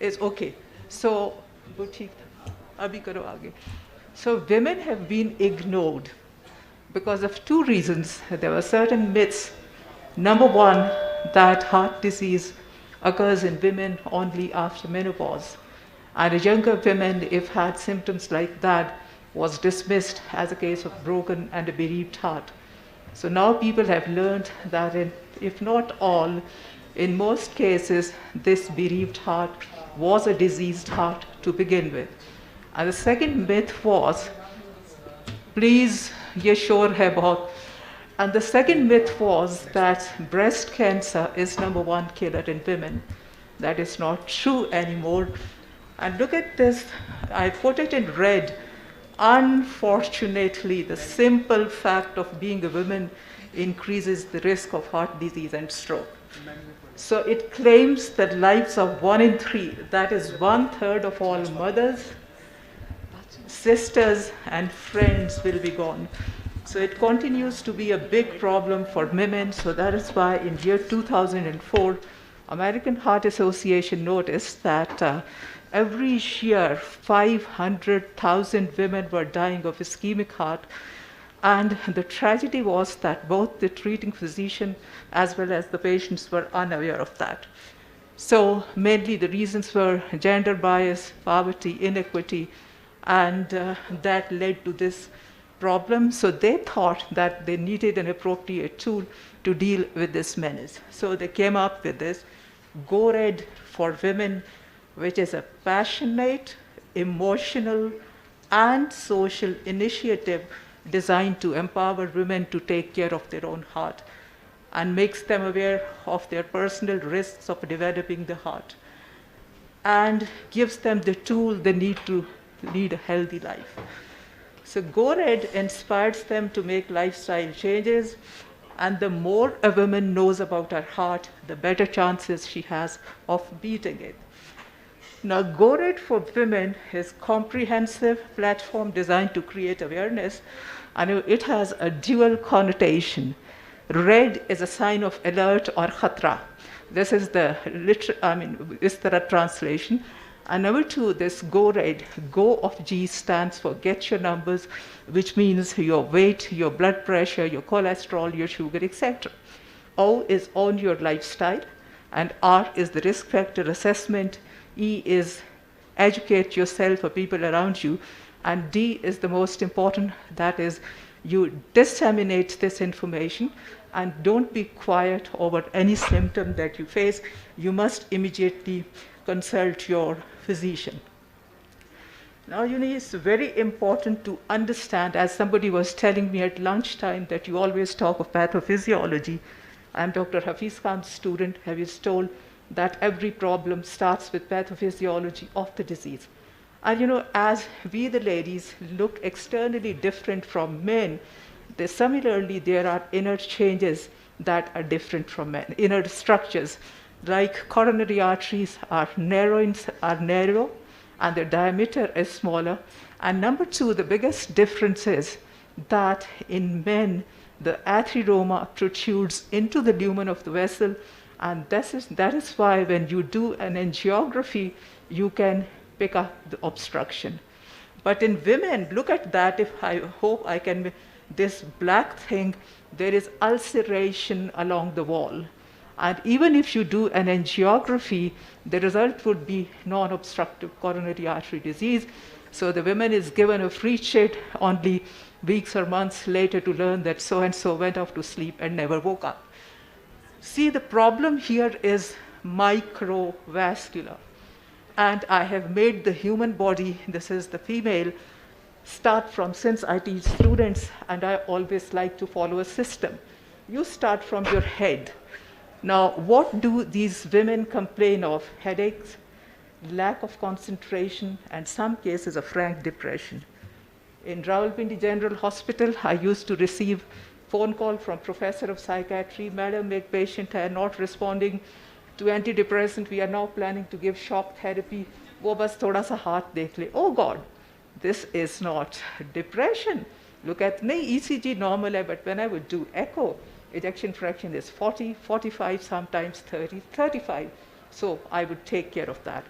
is okay. So, so women have been ignored because of two reasons. There were certain myths. #1, that heart disease occurs in women only after menopause. And younger women, if had symptoms like that, was dismissed as a case of broken and a bereaved heart. So now people have learned that if not all, in most cases, this bereaved heart was a diseased heart to begin with. And the second myth was, please, ye sure hai bahut. And the second myth was that breast cancer is #1 killer in women. That is not true anymore. And look at this, I put it in red. Unfortunately, the simple fact of being a woman increases the risk of heart disease and stroke. So it claims that lives of 1 in 3, that is 1/3 of all mothers, sisters, and friends will be gone. So it continues to be a big problem for women. So that is why in year 2004, American Heart Association noticed that every year 500,000 women were dying of ischemic heart. And the tragedy was that both the treating physician as well as the patients were unaware of that. So mainly the reasons were gender bias, poverty, inequity, and that led to this problem. So they thought that they needed an appropriate tool to deal with this menace. So they came up with this Go Red for Women, which is a passionate, emotional, and social initiative designed to empower women to take care of their own heart and makes them aware of their personal risks of developing the heart and gives them the tool they need to lead a healthy life. So Go Red inspires them to make lifestyle changes, and the more a woman knows about her heart, the better chances she has of beating it. Now, Go Red for Women is a comprehensive platform designed to create awareness, and it has a dual connotation. Red is a sign of alert or khatra. This is the Istara translation. And #2, this Go Red, Go of G stands for get your numbers, which means your weight, your blood pressure, your cholesterol, your sugar, etc. O is own your lifestyle, and R is the risk factor assessment. E is educate yourself or people around you, and D is the most important, that is you disseminate this information and don't be quiet over any symptom that you face. You must immediately consult your physician. Now, it's very important to understand, as somebody was telling me at lunchtime, that you always talk of pathophysiology. I'm Dr. Hafiz Khan's student. He was told that every problem starts with pathophysiology of the disease. And as we, the ladies, look externally different from men, similarly, there are inner changes that are different from men, inner structures. Like coronary arteries are narrow, and their diameter is smaller. And #2, the biggest difference is that in men, the atheroma protrudes into the lumen of the vessel, and that is why when you do an angiography, you can pick up the obstruction. But in women, look at that, I hope I can, this black thing, there is ulceration along the wall. And even if you do an angiography, the result would be non-obstructive coronary artery disease. So the woman is given a free sheet only weeks or months later to learn that so-and-so went off to sleep and never woke up. See, the problem here is microvascular. And I have made the human body, this is the female, start from, since I teach students, and I always like to follow a system. You start from your head. Now, what do these women complain of? Headaches, lack of concentration, and some cases of frank depression. In Rawalpindi General Hospital, I used to receive phone call from professor of psychiatry, madam, एक patient है not responding to antidepressant, we are now planning to give shock therapy, वो बस थोड़ा सा हाथ देख ले. Oh God, this is not depression. Look at, नहीं, ECG normal है, but when I would do echo, ejection fraction is 40, 45, sometimes 30, 35. So I would take care of that.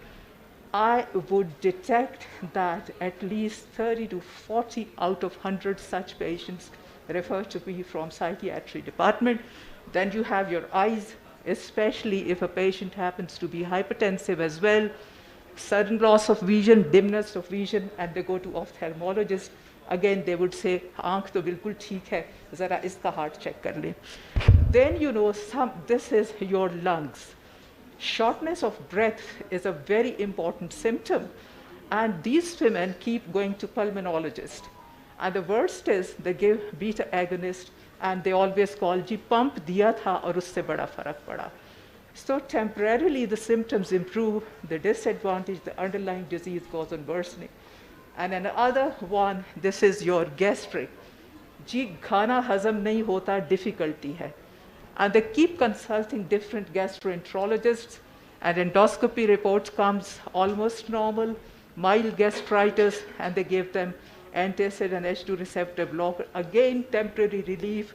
I would detect that at least 30 to 40 out of 100 such patients refer to me from psychiatry department. Then you have your eyes, especially if a patient happens to be hypertensive as well, sudden loss of vision, dimness of vision, and they go to ophthalmologist. Again, they would say, aankh to bilkul theek hai, zara iska heart check kar le. Then you know, this is your lungs. Shortness of breath is a very important symptom, and these women keep going to pulmonologist. And the worst is they give beta agonist, and they always call, ji pump diya tha aur usse bada farak pada. So temporarily the symptoms improve, the disadvantage, the underlying disease goes on worsening. And another one, this is your gastric. Ji khana hazam nahi hota, difficulty hai. And they keep consulting different gastroenterologists, and endoscopy reports comes almost normal, mild gastritis, and they give them antacid and H2 receptor blocker. Again, temporary relief,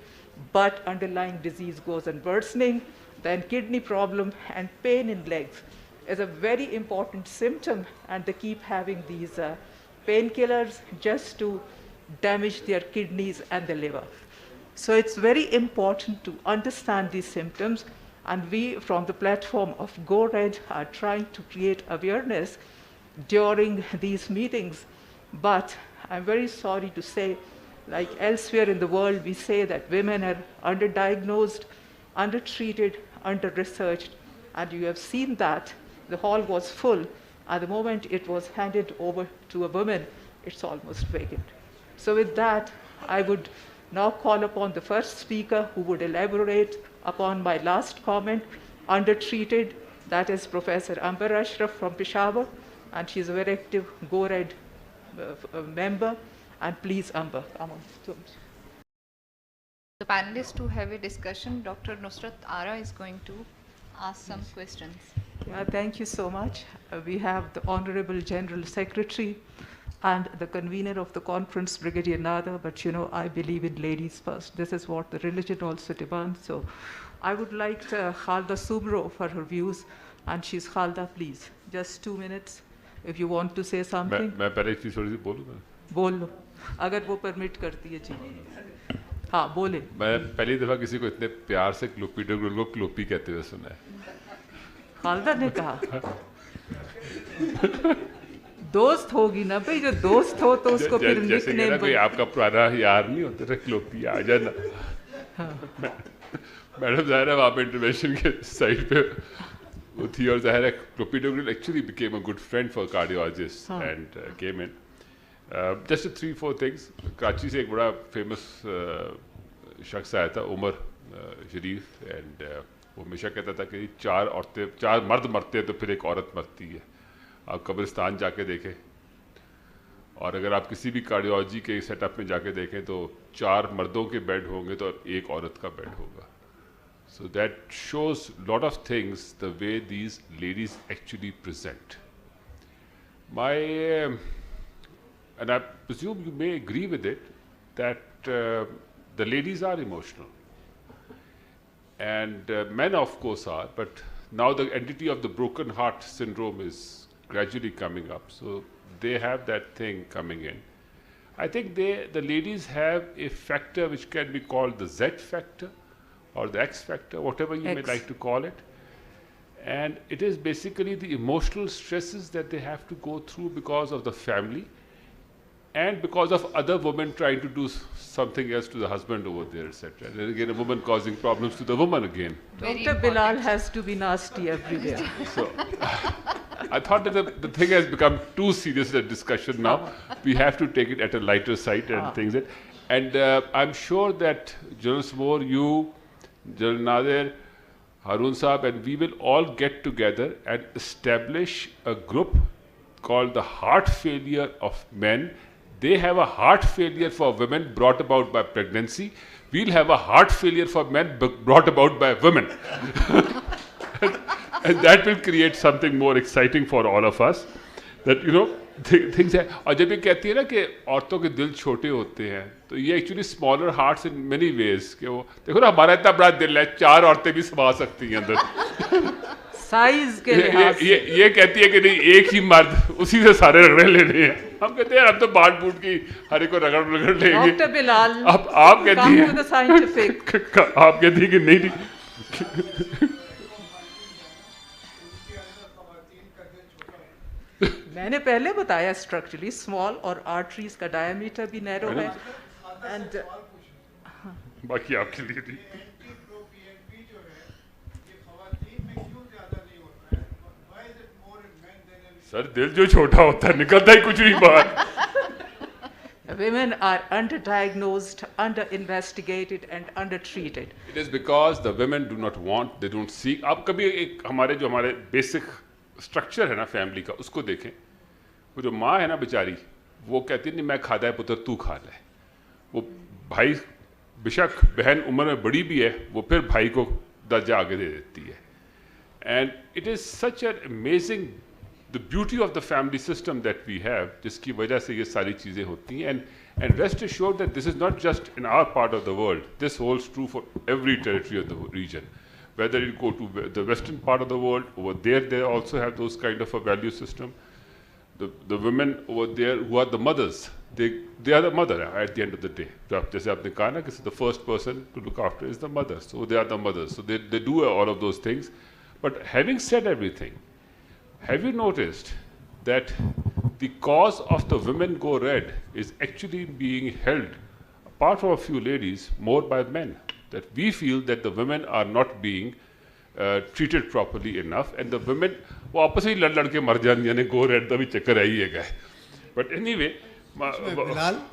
but underlying disease goes on worsening. Then kidney problem and pain in legs is a very important symptom, and they keep having these painkillers just to damage their kidneys and the liver. So it's very important to understand these symptoms, and we from the platform of Go Red are trying to create awareness during these meetings. But I'm very sorry to say, like elsewhere in the world, we say that women are underdiagnosed, undertreated, under-researched, and you have seen that. The hall was full. At the moment it was handed over to a woman, it's almost vacant. So with that, I would now call upon the first speaker who would elaborate upon my last comment, undertreated. That is Professor Amber Ashraf from Peshawar, and she's a very active Go Red member. And please, Amber, come on. The panelists to have a discussion. Dr. Nusrat Ara is going to ask some questions. Yeah, thank you so much. We have the Honorable General Secretary and the convener of the conference, Brigadier Nadir, but you know, I believe in ladies first. This is what the religion also demands. So I would like Khalida Soomro for her views, and she's Khalida, please. Just 2 minutes if you want to say something. मैं पहले एक चीज़ थोड़ी सी बोलूँ मैं? बोल लो, अगर वो permit करती है जी. हाँ, बोले. मैं पहली दफ़ा किसी को इतने प्यार से क्लोपीडोग्रिल को क्लोपी कहते हुए सुना है. खालिदा ने कहा. दोस्त होगी ना भाई, जो दोस्त हो तो उसको फिर निकनेम कोई आपका पुराना यार नहीं होता था, क्लोपी आ जाना. मैडम ज़ाहिरा वहाँ पे इंटरवेंशन के साइड पे वो थी, और Zahira क्लोपीडोग्रिल actually became a good friend for cardiologists and came in. Just 3-4 things. Karachi से एक बड़ा फेमस शख्स आया था, उमर शरीफ, एंड वो हमेशा कहता था कि चार मर्द मरते हैं तो फिर एक औरत मरती है. आप कब्रिस्तान जाके देखें, और अगर आप किसी भी कार्डियोलॉजी के सेटअप में जाके देखें तो 4 मर्दों के बेड होंगे तो एक औरत का बेड होगा. So that shows a lot of things, the way these ladies actually present. And I presume you may agree with it, that the ladies are emotional. And men of course are, but now the entity of the broken heart syndrome is gradually coming up. So they have that thing coming in. I think the ladies have a factor which can be called the Z factor, or the X factor, whatever you may like to call it. And it is basically the emotional stresses that they have to go through because of the family and because of other women trying to do something else to the husband over there, etc. And then again, a woman causing problems to the woman again. Dr. Bilal has to be nasty everywhere. So, I thought that the thing has become too serious a discussion now. We have to take it at a lighter side and things. And I'm sure that General Soomro, you, General Nadir, Haroon Saab, and we will all get together and establish a group called the Heart Failure of Men. They have a heart failure for women brought about by pregnancy. We'll have a heart failure for men brought about by women. And that will create something more exciting for all of us. That, you know, things है. और जब ये कहती है ना कि औरतों के दिल छोटे होते हैं, तो ये actually smaller hearts in many ways. कि वो देखो ना, हमारा इतना बड़ा दिल है, 4 औरतें भी समा सकती हैं अंदर. साइज के लिहाज से ये कहती है कि नहीं, एक ही मर्द, उसी से सारे रगड़े लेने हैं. हम कहते हैं अब तो बांट बूट की हर एक को रगड़ लेंगे. डॉक्टर बिलाल, अब आप कहती हैं, आप कहती हैं कि नहीं. मैंने पहले बताया स्ट्रक्चरली स्मॉल और आर्टरीज का डायमीटर भी नैरो है. एंड बाकी आपके लिए थी. सर दिल जो छोटा होता है निकलता ही कुछ नहीं बाहर. Women are underdiagnosed, underinvestigated and undertreated. It is because the women do not want, they don't seek. आप कभी एक हमारे बेसिक स्ट्रक्चर है ना फैमिली का, उसको देखें. वो जो माँ है ना बेचारी, वो कहती है नहीं मैं खाता है पुत्र तू खा ले. वो भाई बेशक बहन उम्र में बड़ी भी है, वो फिर भाई को दर्जा आगे दे देती है. And it is such an amazing the beauty of the family system that we have, जिसकी वजह से ये सारी चीज़ें होती हैं. And rest assured that this is not just in our part of the world. This holds true for every territory of the region. Whether you go to the western part of the world, over there they also have those kind of a value system. The women over there who are the mothers, they are the mother at the end of the day. जैसे आपने कहा ना कि the first person to look after is the mother. So they are the mothers. So they do all of those things. But having said everything, have you noticed that the cause of the women go red is actually being held, apart from a few ladies, more by men? That we feel that the women are not being treated properly enough, and the women वो आपस में लड़ के मर जाती हैं. go red का भी चक्कर है ही है. But anyway, बिलाल,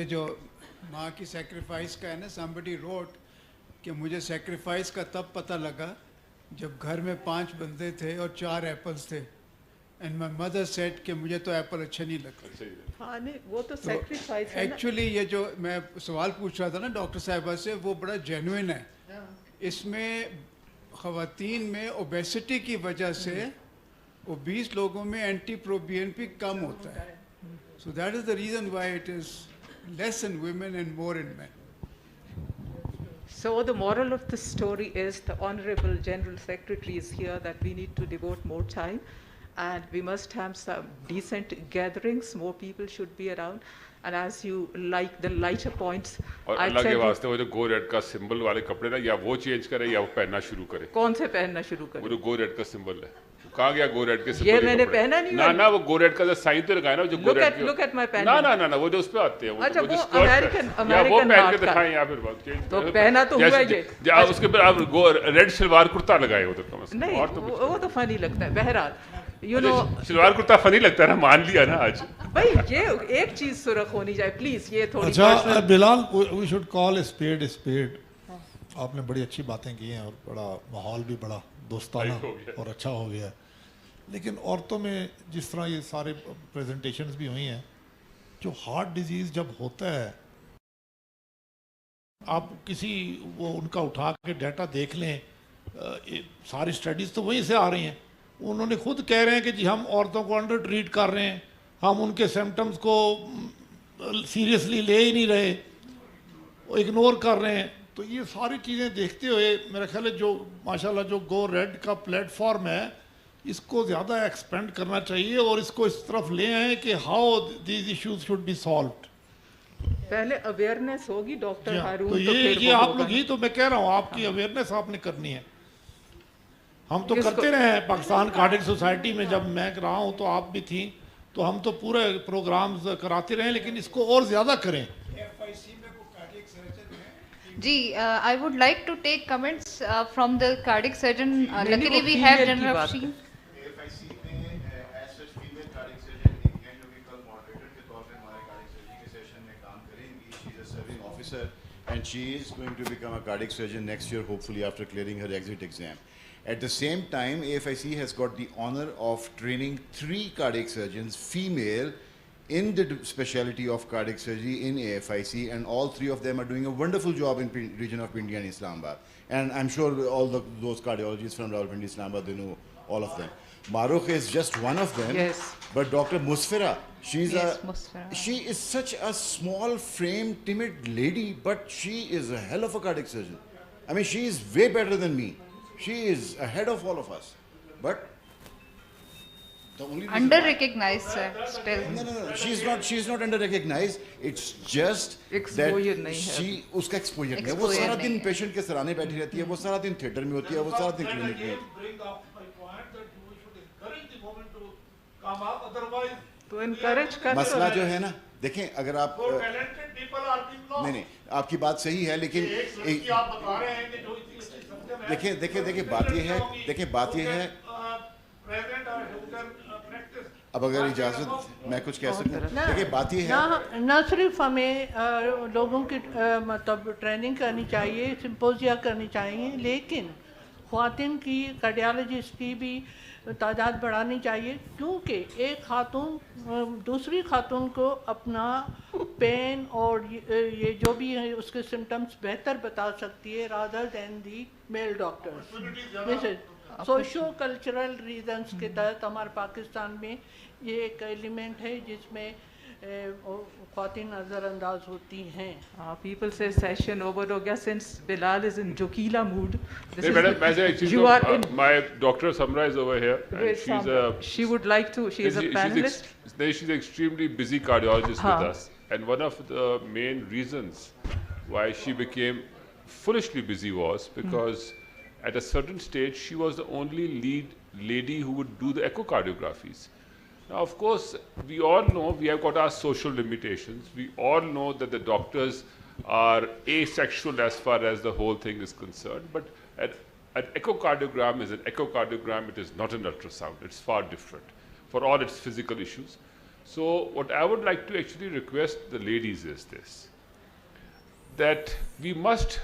ये जो माँ की sacrifice का है ना, somebody wrote कि मुझे sacrifice का तब पता लगा जब घर में 5 बंदे थे और 4 एप्पल्स थे. एंड माय मदर सेड कि मुझे तो एप्पल अच्छे नहीं लगते. हाँ नहीं, वो तो सैक्रिफाइस है. एक्चुअली ये जो मैं सवाल पूछ रहा था ना डॉक्टर साहिबा से, वो बड़ा जेन्युइन है. इसमें ख़वातीन में ओबेसिटी की वजह से 20 लोगों में एंटी प्रोबीएनपी कम होता है. So that is the reason why it is less in women and more in main. So the moral of the story is the Honorable General Secretary is here that we need to devote more time and we must have some decent gatherings, more people should be around. And as you like the lighter points, और अल्लाह के वास्ते वो जो गो red का symbol वाले कपड़े ना, या वो चेंज करे या वो पहनना शुरू करे. कौन से पहनना शुरू करे? वो जो गो रेड का सिंबल है, कहाँ गया गो रेड के सिंबल? ये मैंने पहना नहीं. ना वो गो रेड का जो साइन तो लगाया ना, जो गो red. Look at my pen. ना वो जो उस पे आते हैं, अच्छा, वो अमेरिकन वो पहन के दिखाएं या फिर बात चेंज. तो पहना तो हुआ ये. उसके ऊपर आप रेड सलवार कुर्ता लगाए हो तो नहीं, वो तो फनी लगता है. बहरहाल you know, salwar kurta funny लगता है ना, मान लिया ना आज. भाई ये एक चीज सुरख होनी चाहिए प्लीज. ये थोड़ी अच्छा Bilal, we should call a spade. आपने बड़ी अच्छी बातें की हैं और बड़ा माहौल भी बड़ा दोस्ताना और अच्छा हो गया. लेकिन औरतों में जिस तरह ये सारे प्रेजेंटेशंस भी हुई हैं, जो हार्ट डिजीज़ जब होता है, आप किसी वो उनका उठा के डाटा देख लें, सारी स्टडीज़ तो वहीं से आ रही हैं. उन्होंने खुद कह रहे हैं कि जी हम औरतों को अंडर ट्रीट कर रहे हैं, हम उनके सिम्टम्स को सीरियसली ले ही नहीं रहे, इग्नोर कर रहे हैं. तो ये सारी चीज़ें देखते हुए मेरा ख्याल है जो माशाल्लाह जो गो रेड का प्लेटफॉर्म है, इसको ज़्यादा एक्सपेंड करना चाहिए और इसको इस तरफ ले आए कि how these issues should be solved. पहले अवेयरनेस होगी डॉक्टर हारून, तो ये आप लोग ही, तो मैं कह रहा हूँ आपकी अवेयरनेस आपने करनी है। हम तो करते रहे हैं पाकिस्तान कार्डियक सोसाइटी में, जब मैं रहा हूँ तो आप भी थी, तो हम तो पूरे प्रोग्राम्स कराते रहे, लेकिन इसको और ज़्यादा करें। जी, I would like to take comments from the cardiac surgeon. Luckily we have General Afshin. AFIC में as such female cardiac surgeon Indian जो कि कल moderator के तौर पे हमारे cardiac surgery के session में काम करेंगी. She is a serving officer and she is going to become a cardiac surgeon next year, hopefully after clearing her exit exam. At the same time, AFIC has got the honor of training 3 cardiac surgeons, female, in the specialty of cardiac surgery in AFIC, and all 3 of them are doing a wonderful job in region of India and Islamabad. And I'm sure all those cardiologists from Rawalpindi, Islamabad, they know all of them. Marukh is just one of them. Yes. But Dr. Musfira, she is such a small frame, timid lady, but she is a hell of a cardiac surgeon. I mean, she is way better than me. She is ahead of all of us. But under-recognized, sir, still. No. She's not under-recognized. It's just exposure that उसका exposure नहीं है. वो सारा दिन patient के सराहने बैठी रहती है. वो सारा दिन theater में होती है. वो सारा दिन clinic में. तो encourage करना. मसला जो है ना, देखें अगर आप नहीं आपकी बात सही है, लेकिन देखिए बात ये है अब अगर इजाज़त मैं कुछ कह सकूं, देखिए बात ये है न सिर्फ हमें लोगों की मतलब ट्रेनिंग करनी चाहिए, सिंपोजिया करनी चाहिए, लेकिन ख्वातीन की कार्डियोलॉजिस्ट की भी तादाद बढ़ानी चाहिए, क्योंकि एक खातून दूसरी खातून को अपना पेन और ये जो भी है उसके सिम्टम्स बेहतर बता सकती है rather than the male doctors. Socio cultural reasons के तहत हमारे पाकिस्तान में ये एक एलिमेंट है जिसमें ख्वातीन नज़रअंदाज होती हैं। People say session over हो गया since Bilal is in jokila mood. You are in. My doctor Samrah is over here. And she would like to. She is a panelist. She's an extremely busy cardiologist with us, and one of the main reasons why she became foolishly busy was because at a certain stage she was the only lead lady who would do the echocardiographies. Now, of course, we all know we have got our social limitations. We all know that the doctors are asexual as far as the whole thing is concerned. But an echocardiogram is an echocardiogram. It is not an ultrasound. It's far different for all its physical issues. So what I would like to actually request the ladies is this, that we must,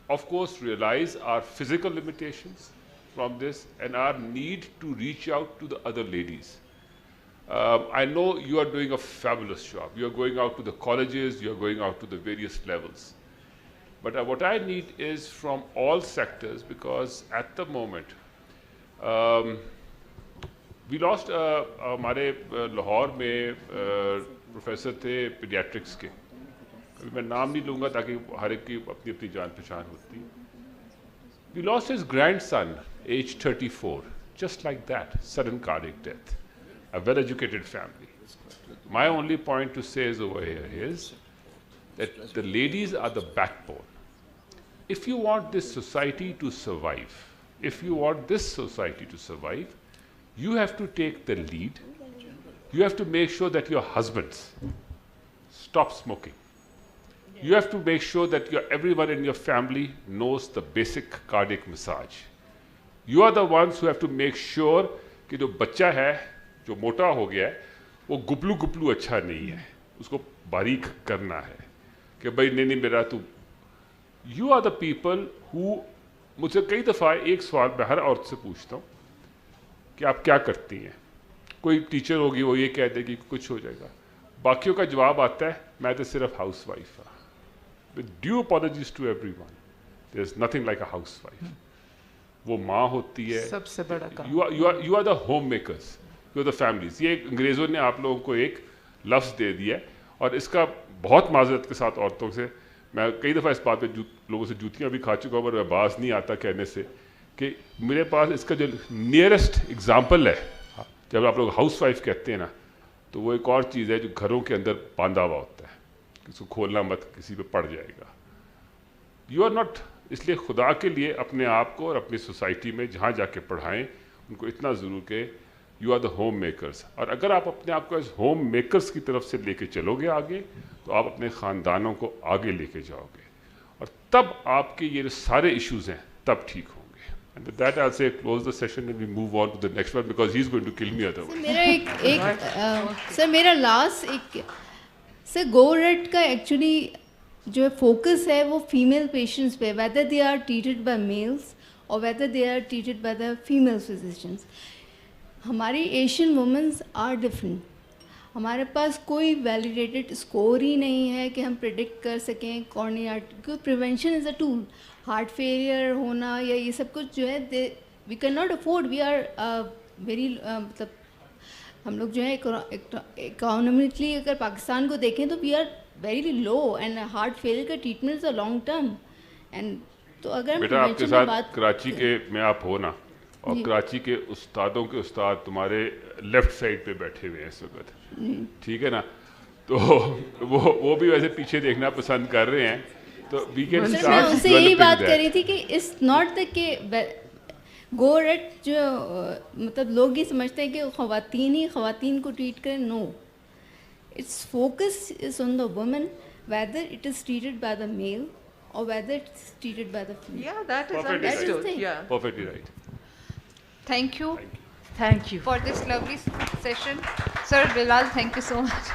of course, realize our physical limitations from this and our need to reach out to the other ladies. I know you are doing a fabulous job. You are going out to the colleges, you are going out to the various levels. But what I need is from all sectors, because at the moment, we lost हमारे लाहौर में professor थे paediatrics के, अभी मैं नाम नहीं लूँगा ताकि हर एक की अपनी अपनी जान पहचान होती. We lost his grandson, age 34, just like that, sudden cardiac death. A well-educated family. My only point to say is over here is that the ladies are the backbone. If you want this society to survive, you have to take the lead. You have to make sure that your husbands stop smoking. You have to make sure that everyone in your family knows the basic cardiac massage. You are the ones who have to make sure कि जो बच्चा है जो मोटा हो गया है वो गुपलू गुपलू अच्छा नहीं है, उसको बारीक करना है कि भाई नहीं मेरा तू. You are the people who, मुझसे कई दफ़ा एक सवाल मैं हर औरत से पूछता हूँ कि आप क्या करती हैं. कोई टीचर होगी वो ये कह देगी कुछ हो जाएगा, बाकियों का जवाब आता है मैं तो सिर्फ हाउस वाइफ हाँ. With due apologies to everyone, there is nothing like a housewife. वो माँ होती है, सबसे बड़ा काम. You are the homemakers, you are the families. ये अंग्रेज़ों ने आप लोगों को एक लफ्ज़ दे दिया है और इसका बहुत माजरत के साथ औरतों से मैं कई दफ़ा इस बात पे लोगों से जूतियाँ भी खा चुका हूँ, पर आवाज़ नहीं आता कहने से कि मेरे पास इसका जो नियरेस्ट एग्ज़ाम्पल है, जब आप लोग हाउस वाइफ कहते हैं ना, तो वो एक और चीज़ है जो घरों के अंदर बांधा हुआ होता है. इसको खोलना मत, किसी पे पड़ जाएगा। यू आर नॉट, इसलिए खुदा के लिए अपने आप को और अपनी सोसाइटी में जहाँ जाके पढ़ाएं उनको इतना ज़रूर के you are the homemakers. और अगर आप अपने आप को एज होम मेकर्स की तरफ से लेके चलोगे आगे, तो आप अपने ख़ानदानों को आगे लेके जाओगे, और तब आपके ये जो सारे इश्यूज़ हैं तब ठीक होंगे। And that I say close the session and we move on to the next one because he is going to kill me otherwise. मेरा सर मेरा लास्ट एक सर गोरेट का एक्चुअली जो फोकस है वो फीमेल पेशेंट्स पे, whether they are treated by males और whether they are treated by the female physicians. हमारी एशियन वुमेंस आर डिफरेंट। हमारे पास कोई वैलिडेटेड स्कोर ही नहीं है कि हम प्रिडिक्ट कर सकें कॉर्निया, क्योंकि prevention is a tool. Heart failure होना या ये सब कुछ जो है we can not afford, we are very मतलब हम लोग जो है इकोनॉमिकली अगर पाकिस्तान को देखें तो we are very low, and heart failure का treatment is a long term. And तो अगर बेटा आपके साथ कराची के में आप हो ना, और कराची के उस्तादों के उस्ताद तुम्हारे लेफ्ट साइड पे बैठे हुए हैं इस वक्त, ठीक है ना, तो वो भी वैसे पीछे देखना पसंद कर रहे हैं, तो वी कैन स्टार्ट। मैं उनसे यही बात कर रही थी कि इट्स नॉट द के गो रेट जो मतलब लोग ये समझते हैं कि ख़वातीन ही ख़वातीन को ट्रीट करें। No, its focus is on the women, whether it is treated by the male or whether it's treated by the female. Yeah, that is Perfectly understood. right. Yeah. Perfectly right. Thank you. Thank you For this lovely session. Sir Bilal, thank you so much.